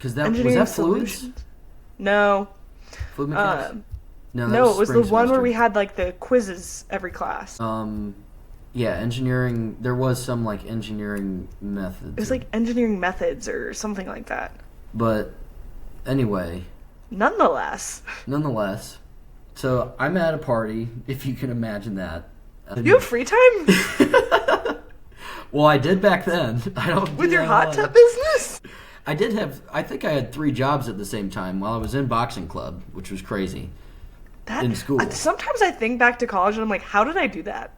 Was that fluids? No. Fluid mechanics? No, it was the one where we had, like, the quizzes every class. Yeah, engineering. There was some, like, engineering methods. It was like engineering methods or something like that. But anyway. Nonetheless. So I'm at a party, if you can imagine that. You have free time? Well, I did back then. I don't. With your hot tub business? I did have. I think I had 3 jobs at the same time while I was in boxing club, which was crazy. In school. Sometimes I think back to college and I'm like, how did I do that?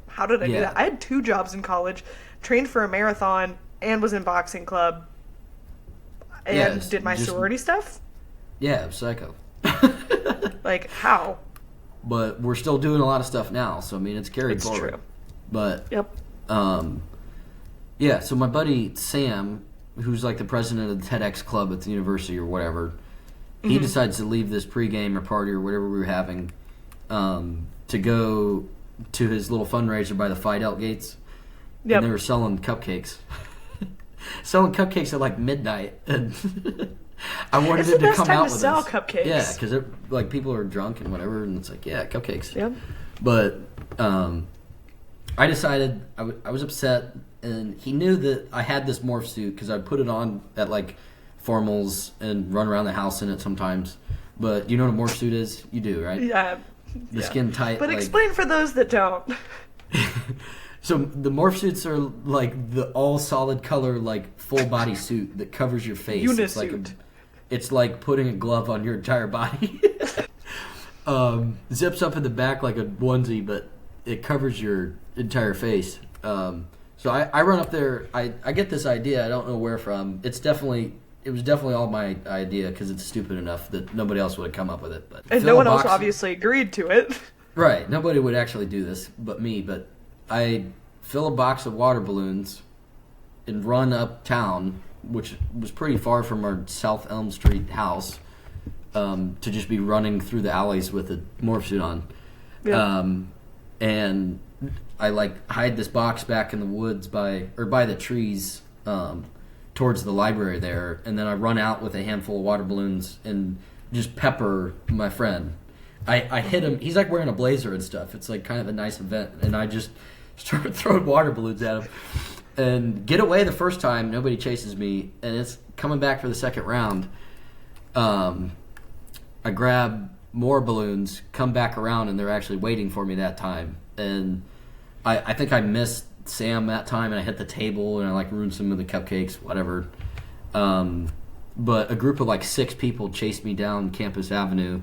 How did I do that? I had 2 jobs in college, trained for a marathon, and was in boxing club, and did my sorority stuff. Yeah, psycho. Like, how? But we're still doing a lot of stuff now, so I mean, it's carried forward. It's true. But so my buddy Sam, who's like the president of the TEDx club at the university or whatever, he decides to leave this pregame or party or whatever we were having to go to his little fundraiser by the Fidel gates. And they were selling cupcakes. Selling cupcakes at like midnight. And I wanted him to come out with us. It's the best time to sell cupcakes. Yeah, because like people are drunk and whatever, and it's like, yeah, cupcakes. Yep. But I decided I was upset, and he knew that I had this morph suit because I'd put it on at like formals and run around the house in it sometimes. But you know what a morph suit is? You do, right? Yeah. The skin tight. But explain for those that don't. So the morph suits are like the all solid color, like full body suit that covers your face. Unisuit. It's like putting a glove on your entire body. Zips up in the back like a onesie, but it covers your entire face. So I run up there. I get this idea. I don't know where from. It was definitely all my idea because it's stupid enough that nobody else would have come up with it. But and no one else obviously agreed to it. Right. Nobody would actually do this but me. But I fill a box of water balloons and run uptown, which was pretty far from our South Elm Street house, to just be running through the alleys with a morph suit on. Yeah. And I like hide this box back in the woods by the trees towards the library there, and then I run out with a handful of water balloons and just pepper my friend. I hit him. He's like wearing a blazer and stuff. It's like kind of a nice event, and I just started throwing water balloons at him and get away the first time. Nobody chases me, and it's coming back for the second round. I grab more balloons, come back around, and they're actually waiting for me that time. And I think I missed Sam that time, and I hit the table, and I like ruined some of the cupcakes, whatever. But a group of like 6 people chased me down Campus Avenue,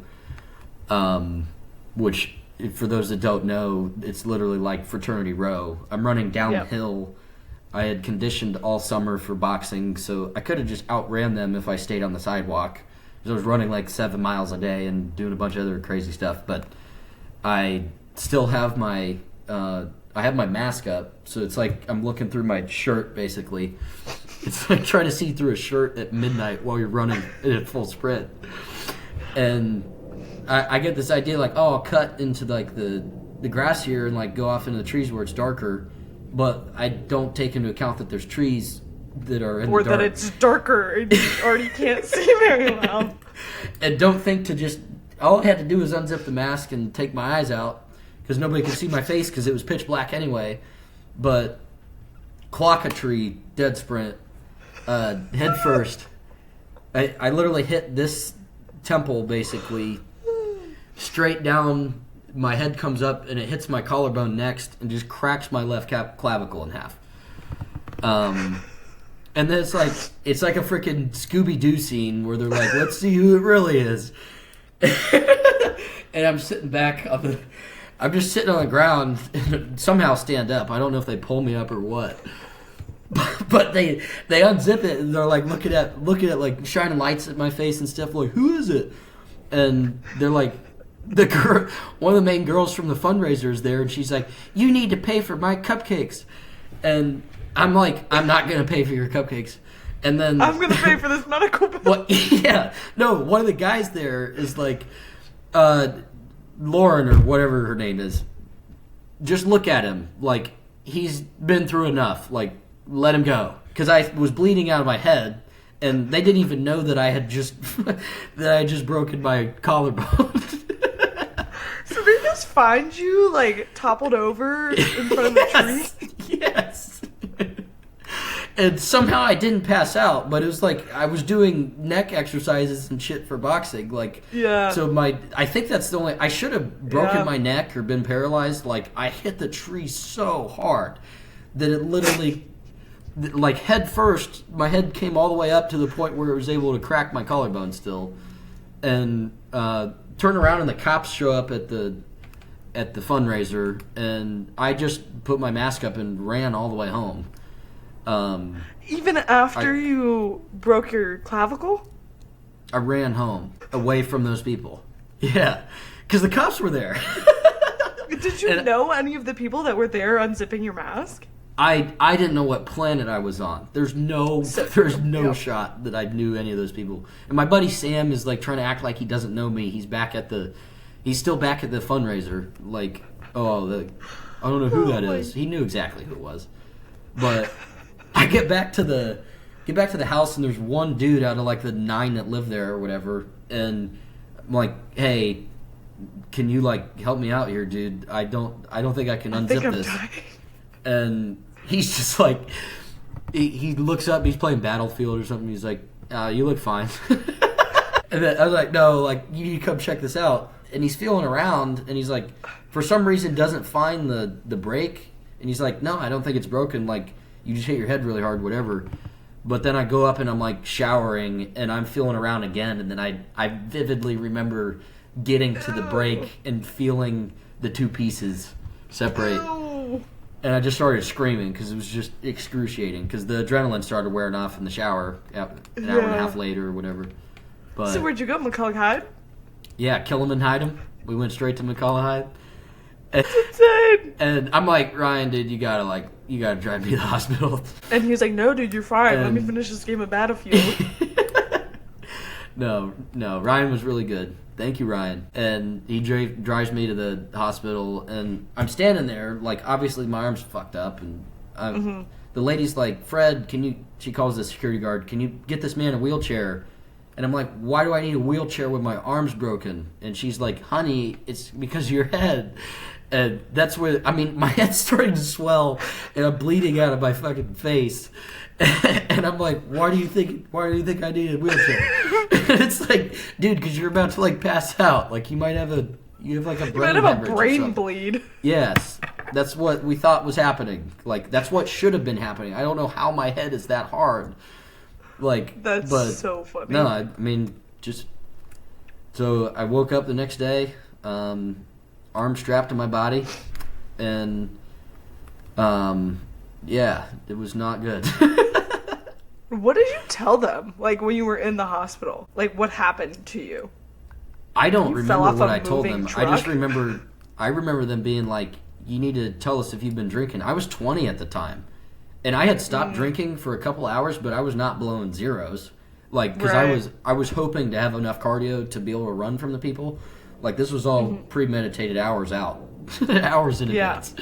which, for those that don't know, it's literally like Fraternity Row. I'm running downhill. Yep. I had conditioned all summer for boxing, so I could have just outran them if I stayed on the sidewalk. I was running like 7 miles a day and doing a bunch of other crazy stuff, but I still have my mask up, so it's like I'm looking through my shirt, basically. It's like trying to see through a shirt at midnight while you're running at full sprint. And I get this idea like, oh, I'll cut into like the grass here and like go off into the trees where it's darker, but I don't take into account that there's trees that are in the dark. Or that it's darker and you already can't see very well. And don't think to just... All I had to do was unzip the mask and take my eyes out, because nobody could see my face because it was pitch black anyway. But clock a tree, dead sprint, head first. I literally hit this temple, basically, straight down. My head comes up and it hits my collarbone next and just cracks my left clavicle in half. And then it's like a freaking Scooby-Doo scene where they're like, let's see who it really is. And I'm sitting back I'm just sitting on the ground and somehow stand up. I don't know if they pull me up or what. But they unzip it and they're like looking at like shining lights at my face and stuff, like, who is it? And they're like, one of the main girls from the fundraiser is there, and she's like, you need to pay for my cupcakes. And I'm like, I'm not going to pay for your cupcakes. And then I'm going to pay for this medical bill. Well, yeah. No, one of the guys there is like, Lauren or whatever her name is. Just look at him. Like, he's been through enough. Like, let him go. Because I was bleeding out of my head, and they didn't even know that I had just broken my collarbone. So they just find you, like, toppled over in front of the tree? Yes. And somehow I didn't pass out, but it was like I was doing neck exercises and shit for boxing. Like, yeah. So I think that's the only... I should have broken my neck or been paralyzed. Like, I hit the tree so hard that it literally... Like, head first, my head came all the way up to the point where it was able to crack my collarbone still. And turn around and the cops show up at the fundraiser, and I just put my mask up and ran all the way home. Even after you broke your clavicle? I ran home, away from those people. Yeah, because the cops were there. Did you know any of the people that were there unzipping your mask? I didn't know what planet I was on. There's no shot that I knew any of those people. And my buddy Sam is like trying to act like he doesn't know me. He's still back at the fundraiser. Like, I don't know who that is. He knew exactly who it was. But I get back to the house, and there's one dude out of like the 9 that live there or whatever, and I'm like, hey, can you like help me out here, dude? I don't think I can unzip this. Dying. And he's just like, he looks up, he's playing Battlefield or something, he's like, you look fine. And then I was like, no, like, you need to come check this out. And he's feeling around, and he's like, for some reason doesn't find the break, and he's like, no, I don't think it's broken, like, you just hit your head really hard, whatever. But then I go up and I'm like showering, and I'm feeling around again, and then I vividly remember getting to the break and feeling the two pieces separate. And I just started screaming because it was just excruciating, because the adrenaline started wearing off in the shower an hour and a half later or whatever. So where'd you go, Macaulay Hyde? Yeah, kill him and hide him. We went straight to Macaulay Hyde. That's insane. And I'm like, Ryan, dude, you gotta drive me to the hospital. And he was like, no, dude, you're fine. Let me finish this game of Battlefield. No, Ryan was really good. Thank you, Ryan. And he drives me to the hospital, and I'm standing there, like, obviously my arm's fucked up, and the lady's like, Fred, she calls the security guard, can you get this man a wheelchair? And I'm like, why do I need a wheelchair with my arms broken? And she's like, honey, it's because of your head. And that's where, my head's starting to swell, and I'm bleeding out of my fucking face. And I'm like, why do you think I need a wheelchair? And it's like, dude, because you're about to like pass out. Like you have a brain bleed. Yes, that's what we thought was happening. Like that's what should have been happening. I don't know how my head is that hard. Like that's so funny. No, so I woke up the next day, arm strapped to my body, and yeah, it was not good. What did you tell them, like, when you were in the hospital? Like, what happened to you? I don't remember what I told them. Truck? I just remember them being like, you need to tell us if you've been drinking. I was 20 at the time. And I had stopped drinking for a couple hours, but I was not blowing zeros. Like, because I was hoping to have enough cardio to be able to run from the people. Like, this was all premeditated hours out. Hours in advance.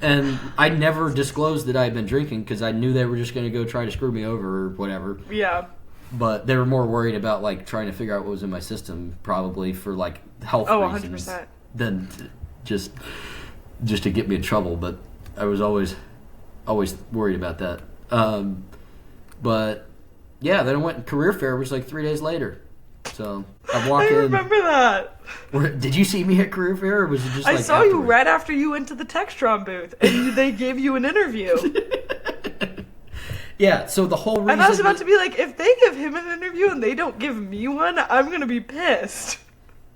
And I never disclosed that I had been drinking because I knew they were just going to go try to screw me over or whatever. Yeah. But they were more worried about, like, trying to figure out what was in my system, probably for, like, health reasons. 100%. Than just to get me in trouble. But I was always worried about that. But, yeah, then I went career fair, which was, like, 3 days later. So I walk in. I remember that. Did you see me at career fair, or was it just I like saw you right after you went to the Textron booth, and they gave you an interview. Yeah, so the whole reason... And I was about to be like, if they give him an interview and they don't give me one, I'm going to be pissed.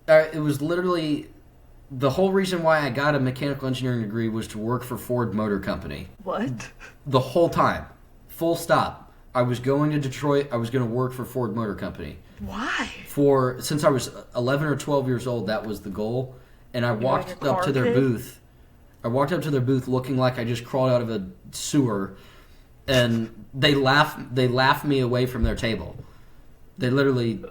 It was literally... The whole reason why I got a mechanical engineering degree was to work for Ford Motor Company. What? The whole time. Full stop. I was going to Detroit. I was going to work for Ford Motor Company. Why? Since I was 11 or 12 years old, that was the goal. And I walked up to their booth. I walked up to their booth looking like I just crawled out of a sewer. And they laughed me away from their table. They literally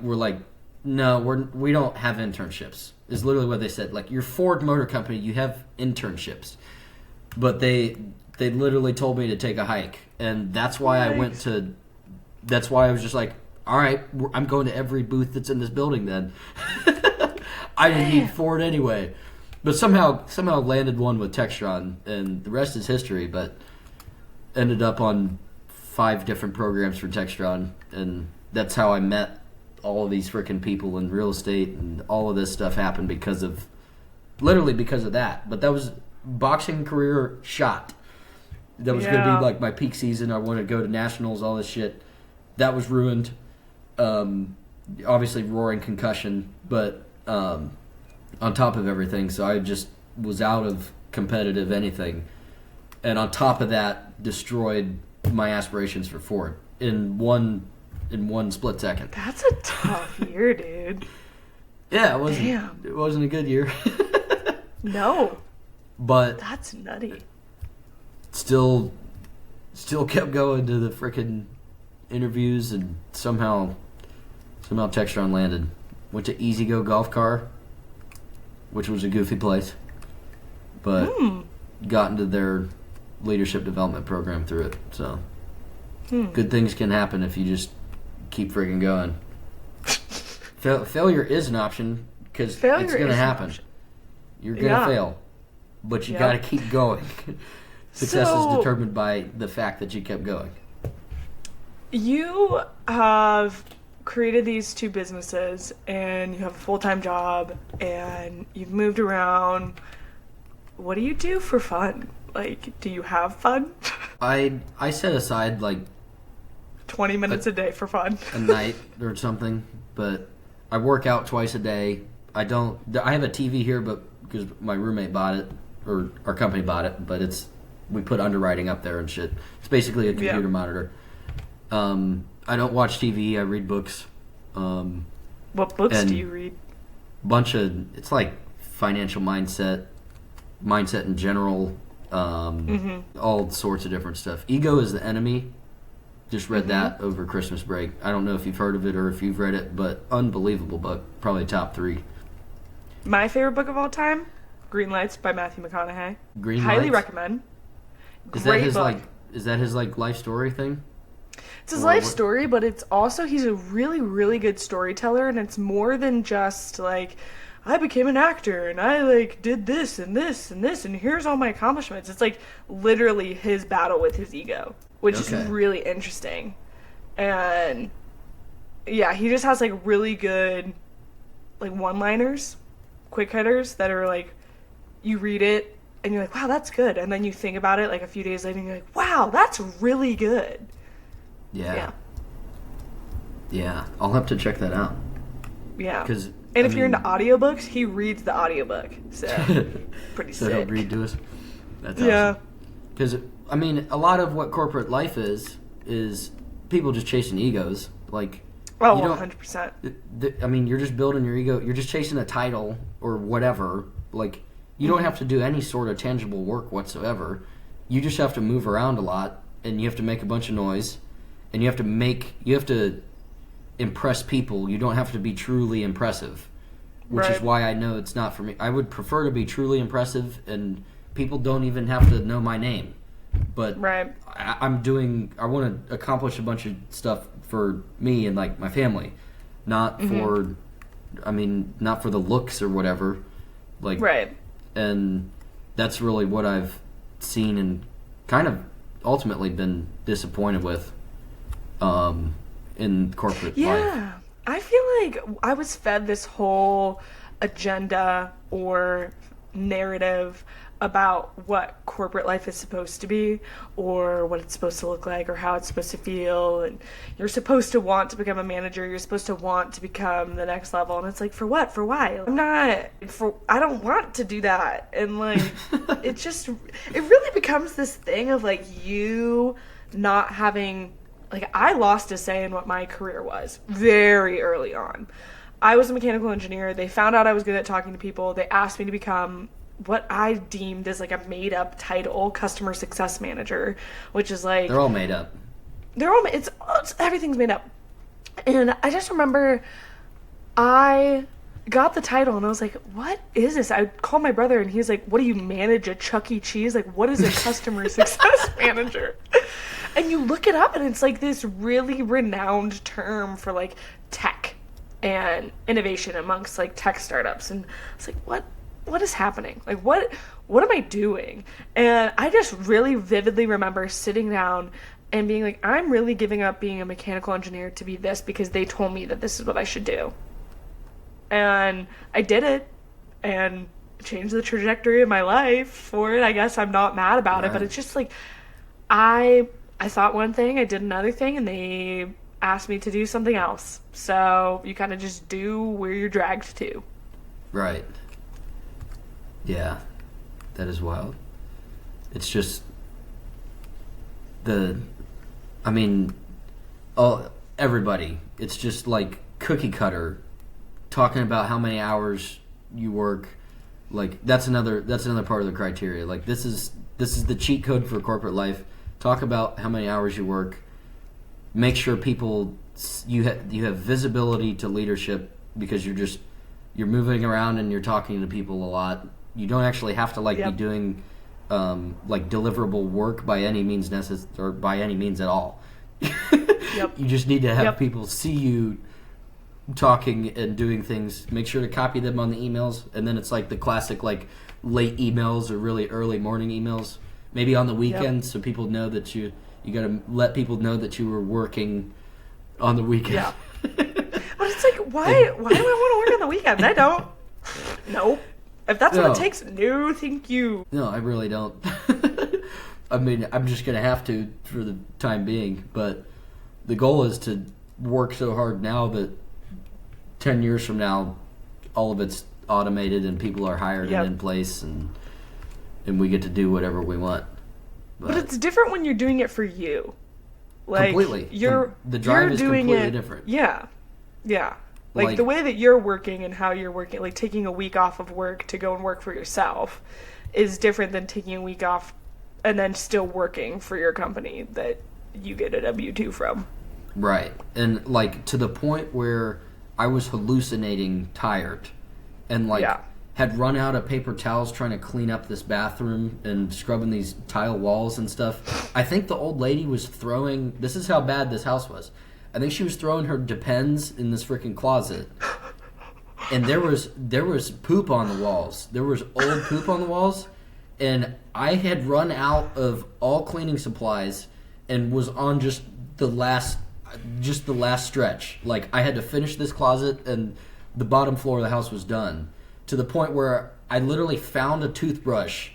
were like, no, we don't have internships. Is literally what they said. Like, you're Ford Motor Company, you have internships. But they literally told me to take a hike. And that's why that's why I was just like, all right, I'm going to every booth that's in this building then. I didn't need Ford anyway. But somehow landed one with Textron, and the rest is history, but ended up on 5 different programs for Textron, and that's how I met all of these freaking people in real estate, and all of this stuff happened literally because of that. But that was boxing career shot. That was going to be like my peak season. I wanted to go to nationals, all this shit. That was ruined. Obviously roaring concussion, but on top of everything, so I just was out of competitive anything. And on top of that, destroyed my aspirations for Ford in one split second. That's a tough year, dude. Yeah, it wasn't a good year. No. But that's nutty. Still kept going to the frickin' interviews, and somehow Textron landed. Went to Easy Go Golf Car, which was a goofy place, but got into their leadership development program through it. So good things can happen if you just keep freaking going. Failure is an option because it's going to happen. You're going to fail, but you got to keep going. Success is determined by the fact that you kept going. You have created these 2 businesses, and you have a full-time job, and you've moved around. What do you do for fun? Like, do you have fun? I set aside, 20 minutes a day for fun. A night or something, but I work out twice a day. I have a TV here, but because my roommate bought it, or our company bought it, but we put underwriting up there and shit. It's basically a computer monitor. I don't watch TV. I read books. What books do you read? it's like financial mindset in general, all sorts of different stuff. Ego is the Enemy. Just read that over Christmas break. I don't know if you've heard of it or if you've read it, but unbelievable book. Probably top 3. My favorite book of all time, Green Lights by Matthew McConaughey. Highly recommend. Great book. Is that his like life story thing? It's his life story, but it's also, he's a really, really good storyteller, and it's more than just like, I became an actor and I like did this and this and this and here's all my accomplishments. It's like literally his battle with his ego, which is really interesting. And yeah, he just has like really good like one-liners, quick hitters that are like, you read it and you're like, wow, that's good. And then you think about it like a few days later and you're like, wow, that's really good. Yeah. I'll have to check that out. Yeah. And if you're into audiobooks, he reads the audiobook. So, pretty sick. So he'll read to us? That's awesome. Because, I mean, a lot of what corporate life is people just chasing egos. Like, 100%. I mean, you're just building your ego. You're just chasing a title or whatever. Like, you don't have to do any sort of tangible work whatsoever. You just have to move around a lot, and you have to make a bunch of noise, and you have to impress people. You don't have to be truly impressive, which is why I know it's not for me. I would prefer to be truly impressive, and people don't even have to know my name. But I want to accomplish a bunch of stuff for me and like my family, not for the looks or whatever. Like, and that's really what I've seen and kind of ultimately been disappointed with. In corporate life. I feel like I was fed this whole agenda or narrative about what corporate life is supposed to be or what it's supposed to look like or how it's supposed to feel, and you're supposed to want to become a manager, you're supposed to want to become the next level, and it's like, for what? For why? I don't want to do that. And like it really becomes this thing of like you not having, like, I lost a say in what my career was very early on. I was a mechanical engineer. They found out I was good at talking to people. They asked me to become what I deemed as like a made-up title, customer success manager, which is like... They're all made up. It's everything's made up. And I just remember I got the title and I was like, what is this? I called my brother and he's like, what do you manage, a Chuck E. Cheese? Like, what is a customer success manager? And you look it up and it's like this really renowned term for like tech and innovation amongst like tech startups. And it's like, what is happening? Like, what am I doing? And I just really vividly remember sitting down and being like, I'm really giving up being a mechanical engineer to be this because they told me that this is what I should do. And I did it and changed the trajectory of my life for it. I guess I'm not mad about it, but it's just like, I thought one thing, I did another thing, and they asked me to do something else. So you kind of just do where you're dragged to. Right. Yeah. That is wild. It's just everybody. It's just like cookie cutter talking about how many hours you work. Like that's another part of the criteria. Like this is the cheat code for corporate life. Talk about how many hours you work. Make sure you have visibility to leadership because you're moving around and you're talking to people a lot. You don't actually have to be doing like deliverable work by any means or by any means at all. You just need to have people see you talking and doing things. Make sure to copy them on the emails, and then it's like the classic like late emails or really early morning emails. Maybe on the weekends, so people know that you got to let people know that you were working on the weekend. Yeah. But it's like, why do I want to work on the weekend? I don't. Nope. If that's what it takes, no, thank you. No, I really don't. I mean, I'm just going to have to for the time being, but the goal is to work so hard now that 10 years from now, all of it's automated and people are hired and in place and we get to do whatever we want. But it's different when you're doing it for you. Like, completely. The drive is completely different. Yeah. Like, the way that you're working and how you're working, like, taking a week off of work to go and work for yourself is different than taking a week off and then still working for your company that you get a W-2 from. Right. And, like, to the point where I was hallucinating tired and, like, had run out of paper towels trying to clean up this bathroom and scrubbing these tile walls and stuff. I think the old lady was throwing... This is how bad this house was. I think she was throwing her Depends in this freaking closet. And there was poop on the walls. There was old poop on the walls. And I had run out of all cleaning supplies and was on just the last stretch. Like, I had to finish this closet and the bottom floor of the house was done. To the point where I literally found a toothbrush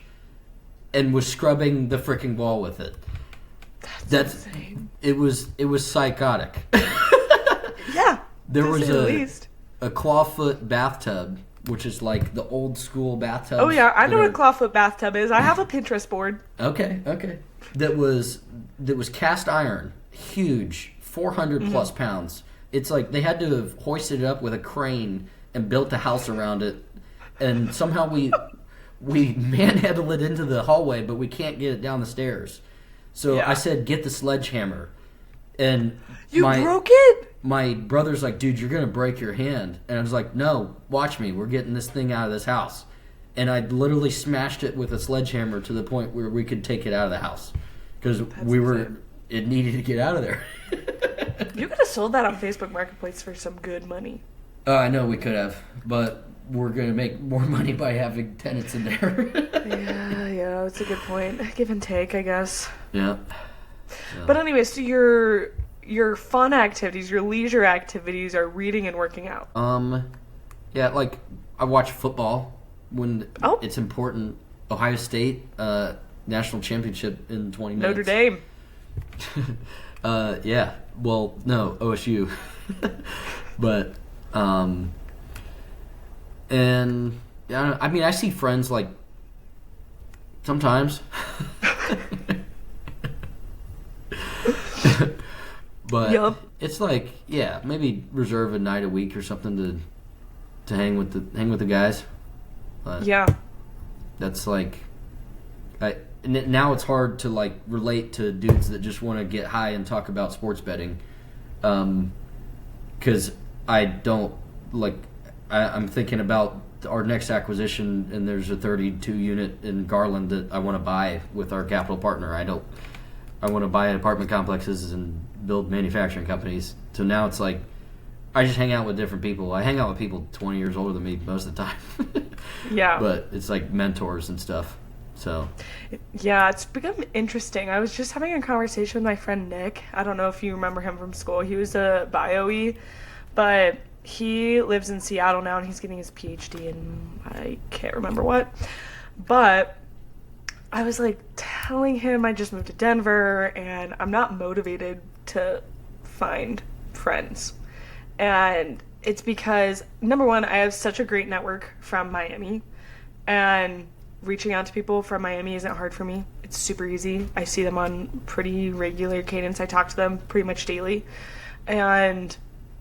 and was scrubbing the freaking wall with it. That's insane. It was psychotic. Yeah. There was a clawfoot bathtub, which is like the old school bathtub. Oh yeah, I know what a clawfoot bathtub is. I have a Pinterest board. Okay. That was cast iron, huge, 400 plus pounds. It's like they had to have hoisted it up with a crane and built a house around it. And somehow we manhandled it into the hallway, but we can't get it down the stairs. So I said, get the sledgehammer. And you broke it? My brother's like, dude, you're going to break your hand. And I was like, no, watch me. We're getting this thing out of this house. And I literally smashed it with a sledgehammer to the point where we could take it out of the house. Because it needed to get out of there. You could have sold that on Facebook Marketplace for some good money. I know we could have, but we're going to make more money by having tenants in there. yeah, that's a good point. Give and take, I guess. Yeah. But anyway, so your fun activities, your leisure activities are reading and working out. Yeah, like I watch football when it's important. Ohio State national championship in 20 minutes. Notre Dame. Yeah. Well, no, OSU. But and yeah, I mean, I see friends like sometimes. But it's like, yeah, maybe reserve a night a week or something to hang with the guys. But that's like, now it's hard to like relate to dudes that just want to get high and talk about sports betting, because I don't like. I'm thinking about our next acquisition, and there's a 32 unit in Garland that I want to buy with our capital partner. I want to buy apartment complexes and build manufacturing companies. So now it's like I just hang out with different people. I hang out with people 20 years older than me most of the time. Yeah. But it's like mentors and stuff. So yeah, it's become interesting. I was just having a conversation with my friend Nick. I don't know if you remember him from school. He was a bio-y, but he lives in Seattle now and he's getting his PhD in I can't remember what. But I was like telling him I just moved to Denver and I'm not motivated to find friends. And it's because, number one, I have such a great network from Miami, and reaching out to people from Miami isn't hard for me. It's super easy. I see them on pretty regular cadence. I talk to them pretty much daily. And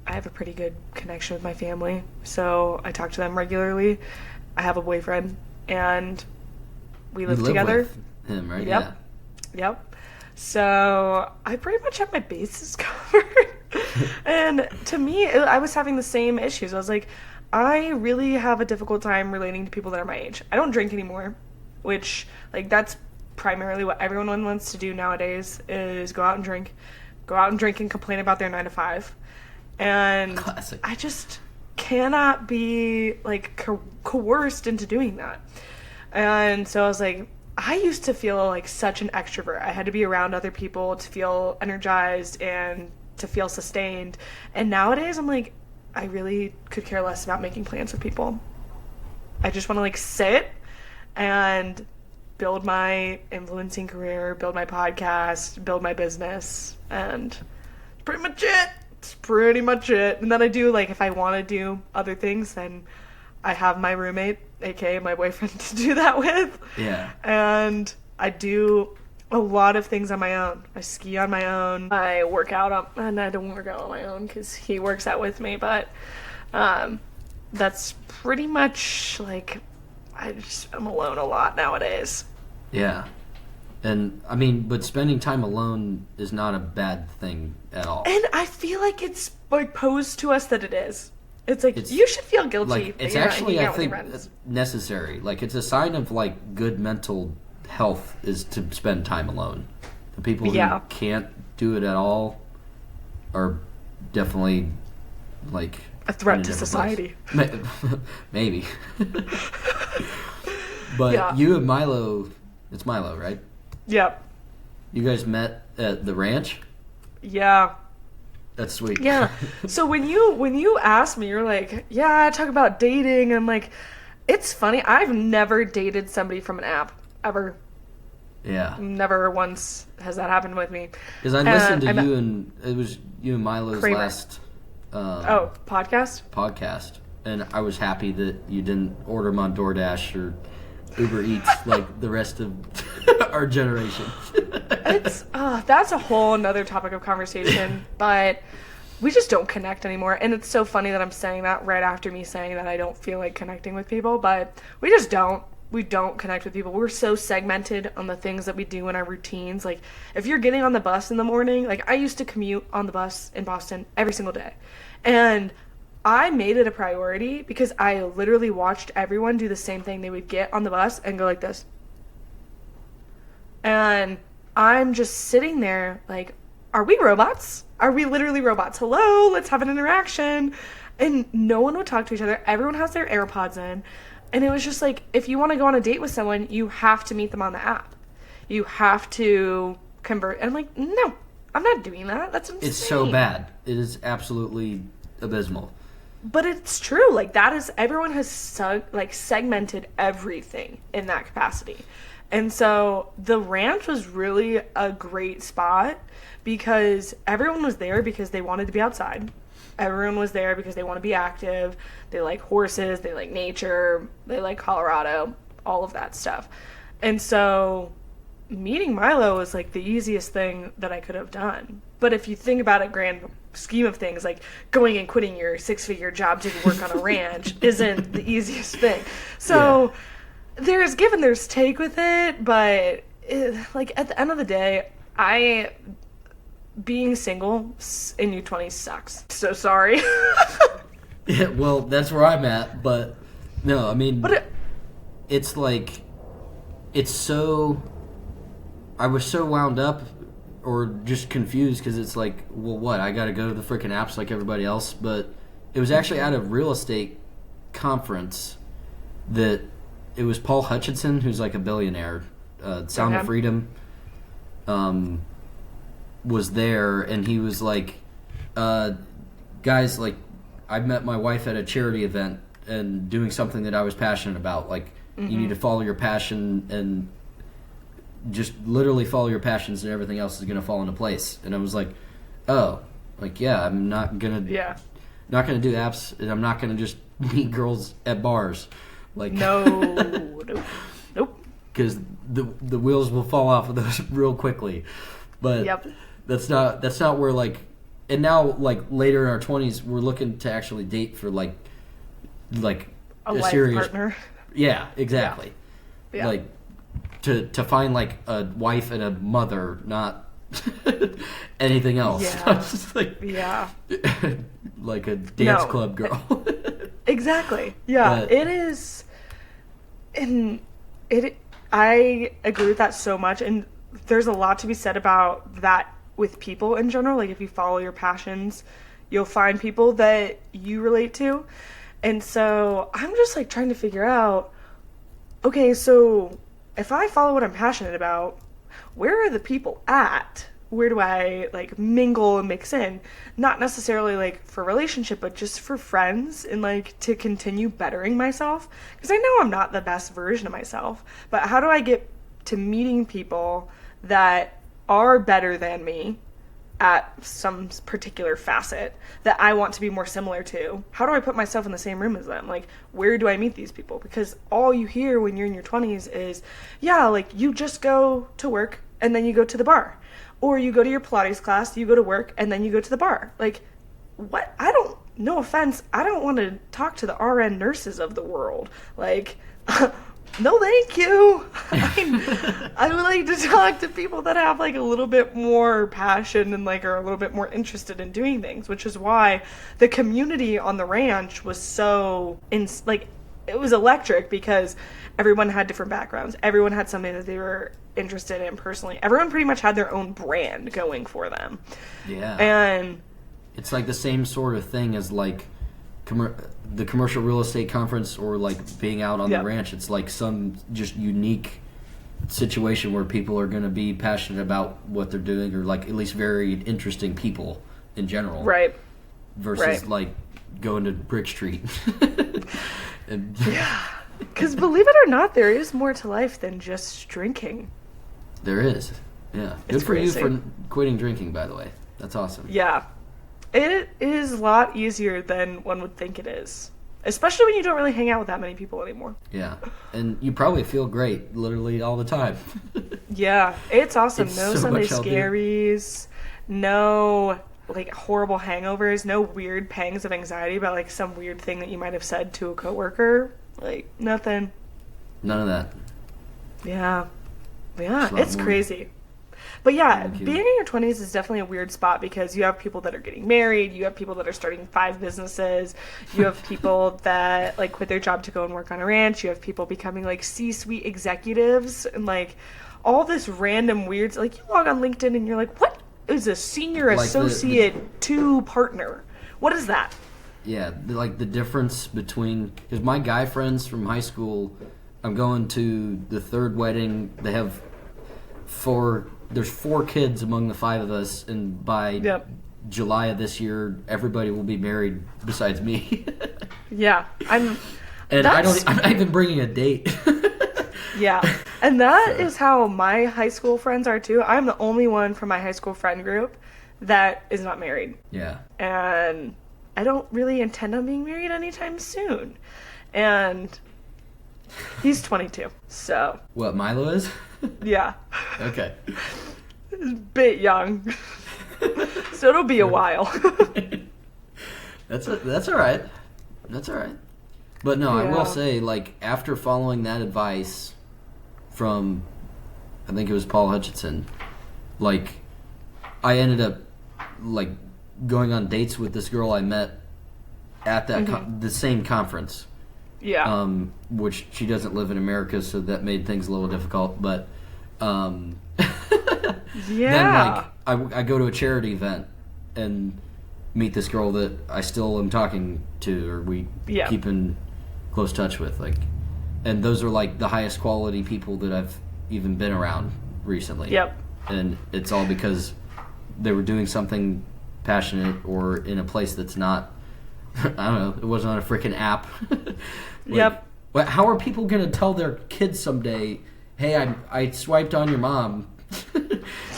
I have a pretty good connection with my family, so I talk to them regularly. I have a boyfriend, and we live together. With him, right? Yep. So I pretty much have my bases covered. And to me, I was having the same issues. I was like, I really have a difficult time relating to people that are my age. I don't drink anymore, which, like, that's primarily what everyone wants to do nowadays is go out and drink. Go out and drink and complain about their 9 to 5. And classic. I just cannot be, like, coerced into doing that. And so I was like, I used to feel like such an extrovert. I had to be around other people to feel energized and to feel sustained. And nowadays I'm like, I really could care less about making plans with people. I just want to like sit and build my influencing career, build my podcast, build my business, and that's pretty much it. It's pretty much it. And then I do, like, if I want to do other things, then I have my roommate, aka my boyfriend, to do that with. Yeah. And I do a lot of things on my own. I ski on my own. I work out and I don't work out on my own because he works out with me. But That's pretty much like I'm alone a lot nowadays. Yeah. And I mean, but spending time alone is not a bad thing at all. And I feel like it's like posed to us that it is. It's like you should feel guilty. Like, it's actually, I think, necessary. Like, it's a sign of like good mental health is to spend time alone. The people who can't do it at all are definitely like a threat to society. Maybe. But you and Milo, it's Milo, right? Yep. You guys met at the ranch? Yeah. That's sweet. Yeah. So when you asked me, you're like, yeah, talk about dating. I'm like, it's funny. I've never dated somebody from an app ever. Yeah. Never once has that happened with me. Because I listened to you and it was you and Milo's last podcast, and I was happy that you didn't order them on DoorDash or Uber Eats like the rest of our generation. It's that's a whole another topic of conversation, but we just don't connect anymore. And it's so funny that I'm saying that right after me saying that I don't feel like connecting with people, but we just don't. We don't connect with people. We're so segmented on the things that we do in our routines. Like, if you're getting on the bus in the morning, like, I used to commute on the bus in Boston every single day. And I made it a priority because I literally watched everyone do the same thing. They would get on the bus and go like this. And I'm just sitting there like, are we robots? Are we literally robots? Hello, let's have an interaction. And no one would talk to each other. Everyone has their AirPods in. And it was just like, if you want to go on a date with someone, you have to meet them on the app. You have to convert. And I'm like, no, I'm not doing that. That's insane. It's so bad. It is absolutely abysmal. But it's true. Like, that is, everyone has segmented everything in that capacity. And so the ranch was really a great spot because everyone was there because they wanted to be outside. Everyone was there because they want to be active. They like horses. They like nature. They like Colorado. All of that stuff. And so meeting Milo was like the easiest thing that I could have done. But if you think about it, grand scheme of things, like going and quitting your 6-figure job to work on a ranch isn't the easiest thing. So there's give and there's take with it. But like at the end of the day, being single in your 20s sucks. So sorry. Yeah, well, that's where I'm at, but no, I mean, it's like, it's so, I was so wound up or just confused because it's like, well, what, I gotta go to the freaking apps like everybody else, but it was actually at a real estate conference that it was Paul Hutchinson, who's like a billionaire, Sound of Freedom, was there, and he was like, guys, like, I met my wife at a charity event and doing something that I was passionate about. Like, you need to follow your passion and just literally follow your passions and everything else is going to fall into place. And I was like, oh, like, yeah, I'm not going to do apps, and I'm not going to just meet girls at bars. Like, nope. Because the wheels will fall off of those real quickly. But that's not where, like, and now, like, later in our 20s, we're looking to actually date for like a life serious partner. Yeah, exactly. Yeah. Like to find like a wife and a mother, not anything else. Yeah. Just like like a dance club girl. Exactly. Yeah, but it is, and I agree with that so much, and there's a lot to be said about that with people in general. Like, if you follow your passions, you'll find people that you relate to. And so I'm just like trying to figure out, okay, so if I follow what I'm passionate about, where are the people at? Where do I like mingle and mix in? Not necessarily like for relationship, but just for friends and like to continue bettering myself. Because I know I'm not the best version of myself, but how do I get to meeting people that are better than me at some particular facet that I want to be more similar to? How do I put myself in the same room as them? Like, where do I meet these people? Because all you hear when you're in your 20s is, yeah, like, you just go to work and then you go to the bar. Or you go to your Pilates class, you go to work, and then you go to the bar. Like, what? I don't no offense, I don't want to talk to the RN nurses of the world. Like, no thank you. I would like to talk to people that have like a little bit more passion and like are a little bit more interested in doing things, which is why the community on the ranch was so it was electric, because everyone had different backgrounds. Everyone had something that they were interested in personally. Everyone pretty much had their own brand going for them. Yeah. And it's like the same sort of thing as like the commercial real estate conference, or like being out on the ranch. It's like some just unique situation where people are going to be passionate about what they're doing, or like at least very interesting people in general. Right. Versus like going to Brick Street. Yeah. Because believe it or not, there is more to life than just drinking. There is. Yeah. Good for you for quitting drinking, by the way. That's awesome. Yeah. It is a lot easier than one would think it is. Especially when you don't really hang out with that many people anymore. Yeah. And you probably feel great literally all the time. Yeah. It's awesome. It's no so Sunday much healthier. scaries. No like horrible hangovers. No weird pangs of anxiety about like some weird thing that you might have said to a coworker. Like nothing. None of that. Yeah. Yeah. It's crazy. But yeah, being in your 20s is definitely a weird spot, because you have people that are getting married, you have people that are starting 5 businesses, you have people that like quit their job to go and work on a ranch, you have people becoming like C-suite executives, and like all this random weird, like you log on LinkedIn and you're like, what is a senior like associate to partner? What is that? Yeah, like the difference between, because my guy friends from high school, I'm going to the 3rd wedding. They have there's 4 kids among the 5 of us, and by July of this year, everybody will be married besides me. Yeah, I'm not even bringing a date. Yeah, and that is how my high school friends are too. I'm the only one from my high school friend group that is not married. Yeah, and I don't really intend on being married anytime soon. And he's 22, so... What, Milo is? Yeah. Okay. He's a bit young. So it'll be a while. That's all right. That's all right. But no, I will say, like, after following that advice from, I think it was Paul Hutchinson, like, I ended up, like, going on dates with this girl I met at that the same conference. Yeah. Which she doesn't live in America, so that made things a little difficult. But then, like, I go to a charity event and meet this girl that I still am talking to, or we keep in close touch with. Like, and those are like the highest quality people that I've even been around recently. Yep. And it's all because they were doing something passionate, or in a place that's not, I don't know, it wasn't on a freaking app. Yep. But how are people going to tell their kids someday, hey, I swiped on your mom?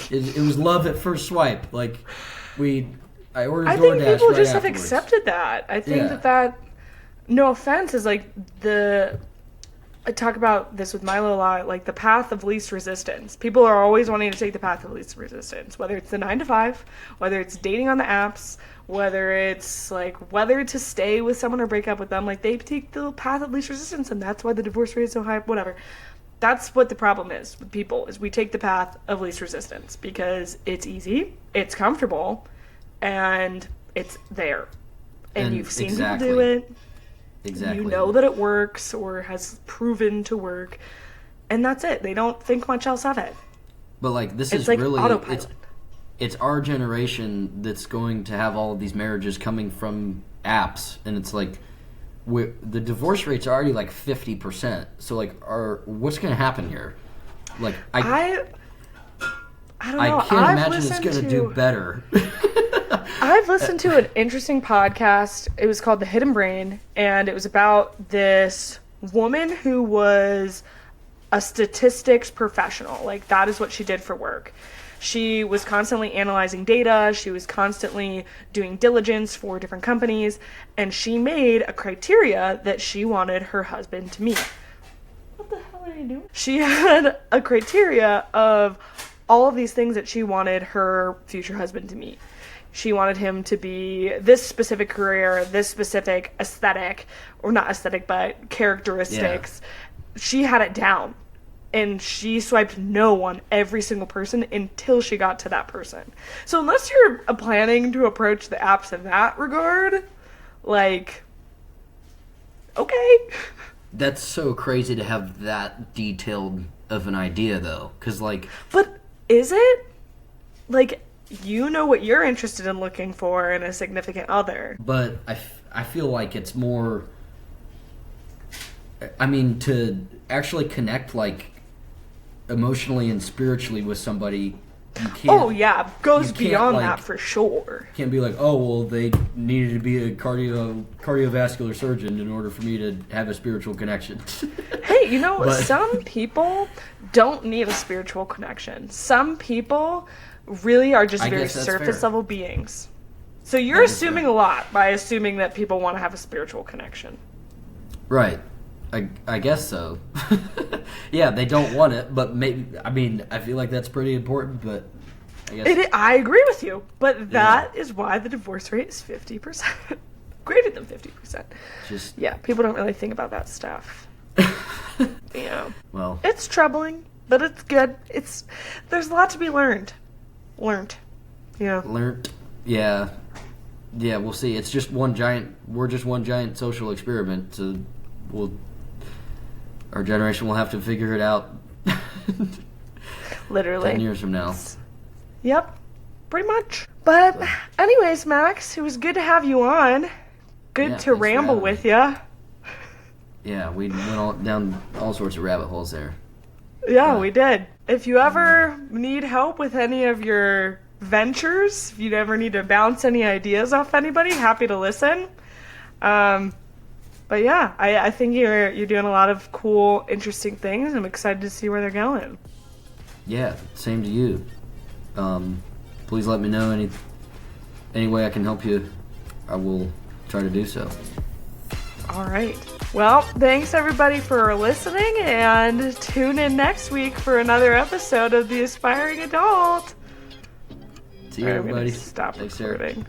It was love at first swipe. Like, I ordered DoorDash I think people right just have afterwards. accepted that. I think that, no offense, is like I talk about this with Milo a lot, like the path of least resistance. People are always wanting to take the path of least resistance, whether it's the 9 to 5, whether it's dating on the apps, whether it's like whether to stay with someone or break up with them. Like, they take the path of least resistance, and that's why the divorce rate is so high, whatever. That's what the problem is with people, is we take the path of least resistance because it's easy, it's comfortable, and it's there. And you've seen people do it. Exactly. You know that it works or has proven to work, and that's it. They don't think much else of it. But like, this it's is like really autopilot. It's our generation that's going to have all of these marriages coming from apps, and it's like the divorce rate's are already like 50%. So like, what's going to happen here? Like, I don't know. I can't imagine it's going to do better. I've listened to an interesting podcast. It was called The Hidden Brain, and it was about this woman who was a statistics professional. Like, that is what she did for work. She was constantly analyzing data. She was constantly doing diligence for different companies, and she made a criteria that she wanted her husband to meet. What the hell are you doing? She had a criteria of all of these things that she wanted her future husband to meet. She wanted him to be this specific career, this specific aesthetic, or not aesthetic, but characteristics. Yeah. She had it down. And she swiped no on every single person until she got to that person. So unless you're planning to approach the apps in that regard, like, okay. That's so crazy to have that detailed of an idea, though. Because, like... But is it? Like, you know what you're interested in looking for in a significant other. But I feel like it's more... I mean, to actually connect, like, emotionally and spiritually with somebody, you can't... Oh, yeah. Goes beyond that for sure. Can't be like, oh, well, they needed to be a cardiovascular surgeon in order for me to have a spiritual connection. Hey, you know, some people don't need a spiritual connection. Some people really are just very surface-level beings. So you're assuming a lot by assuming that people want to have a spiritual connection. Right. I guess so. Yeah, they don't want it, but maybe... I mean, I feel like that's pretty important, but I guess... I agree with you, but that is why the divorce rate is 50%. Greater than 50%. Yeah, people don't really think about that stuff. Yeah. Well... It's troubling, but it's good. There's a lot to be learned. Yeah. Learned? Yeah. Yeah, we'll see. We're just one giant social experiment, so our generation will have to figure it out. Literally. 10 years from now. Yep. Pretty much. But anyways, Max, it was good to have you on. Good to ramble with you. Yeah, we went down all sorts of rabbit holes there. Yeah, we did. If you ever need help with any of your ventures, if you ever need to bounce any ideas off anybody, happy to listen. But yeah, I think you're doing a lot of cool, interesting things. I'm excited to see where they're going. Yeah, same to you. Please let me know any way I can help you. I will try to do so. All right. Well, thanks everybody for listening, and tune in next week for another episode of The Aspiring Adult. See you, everybody. Stop recording.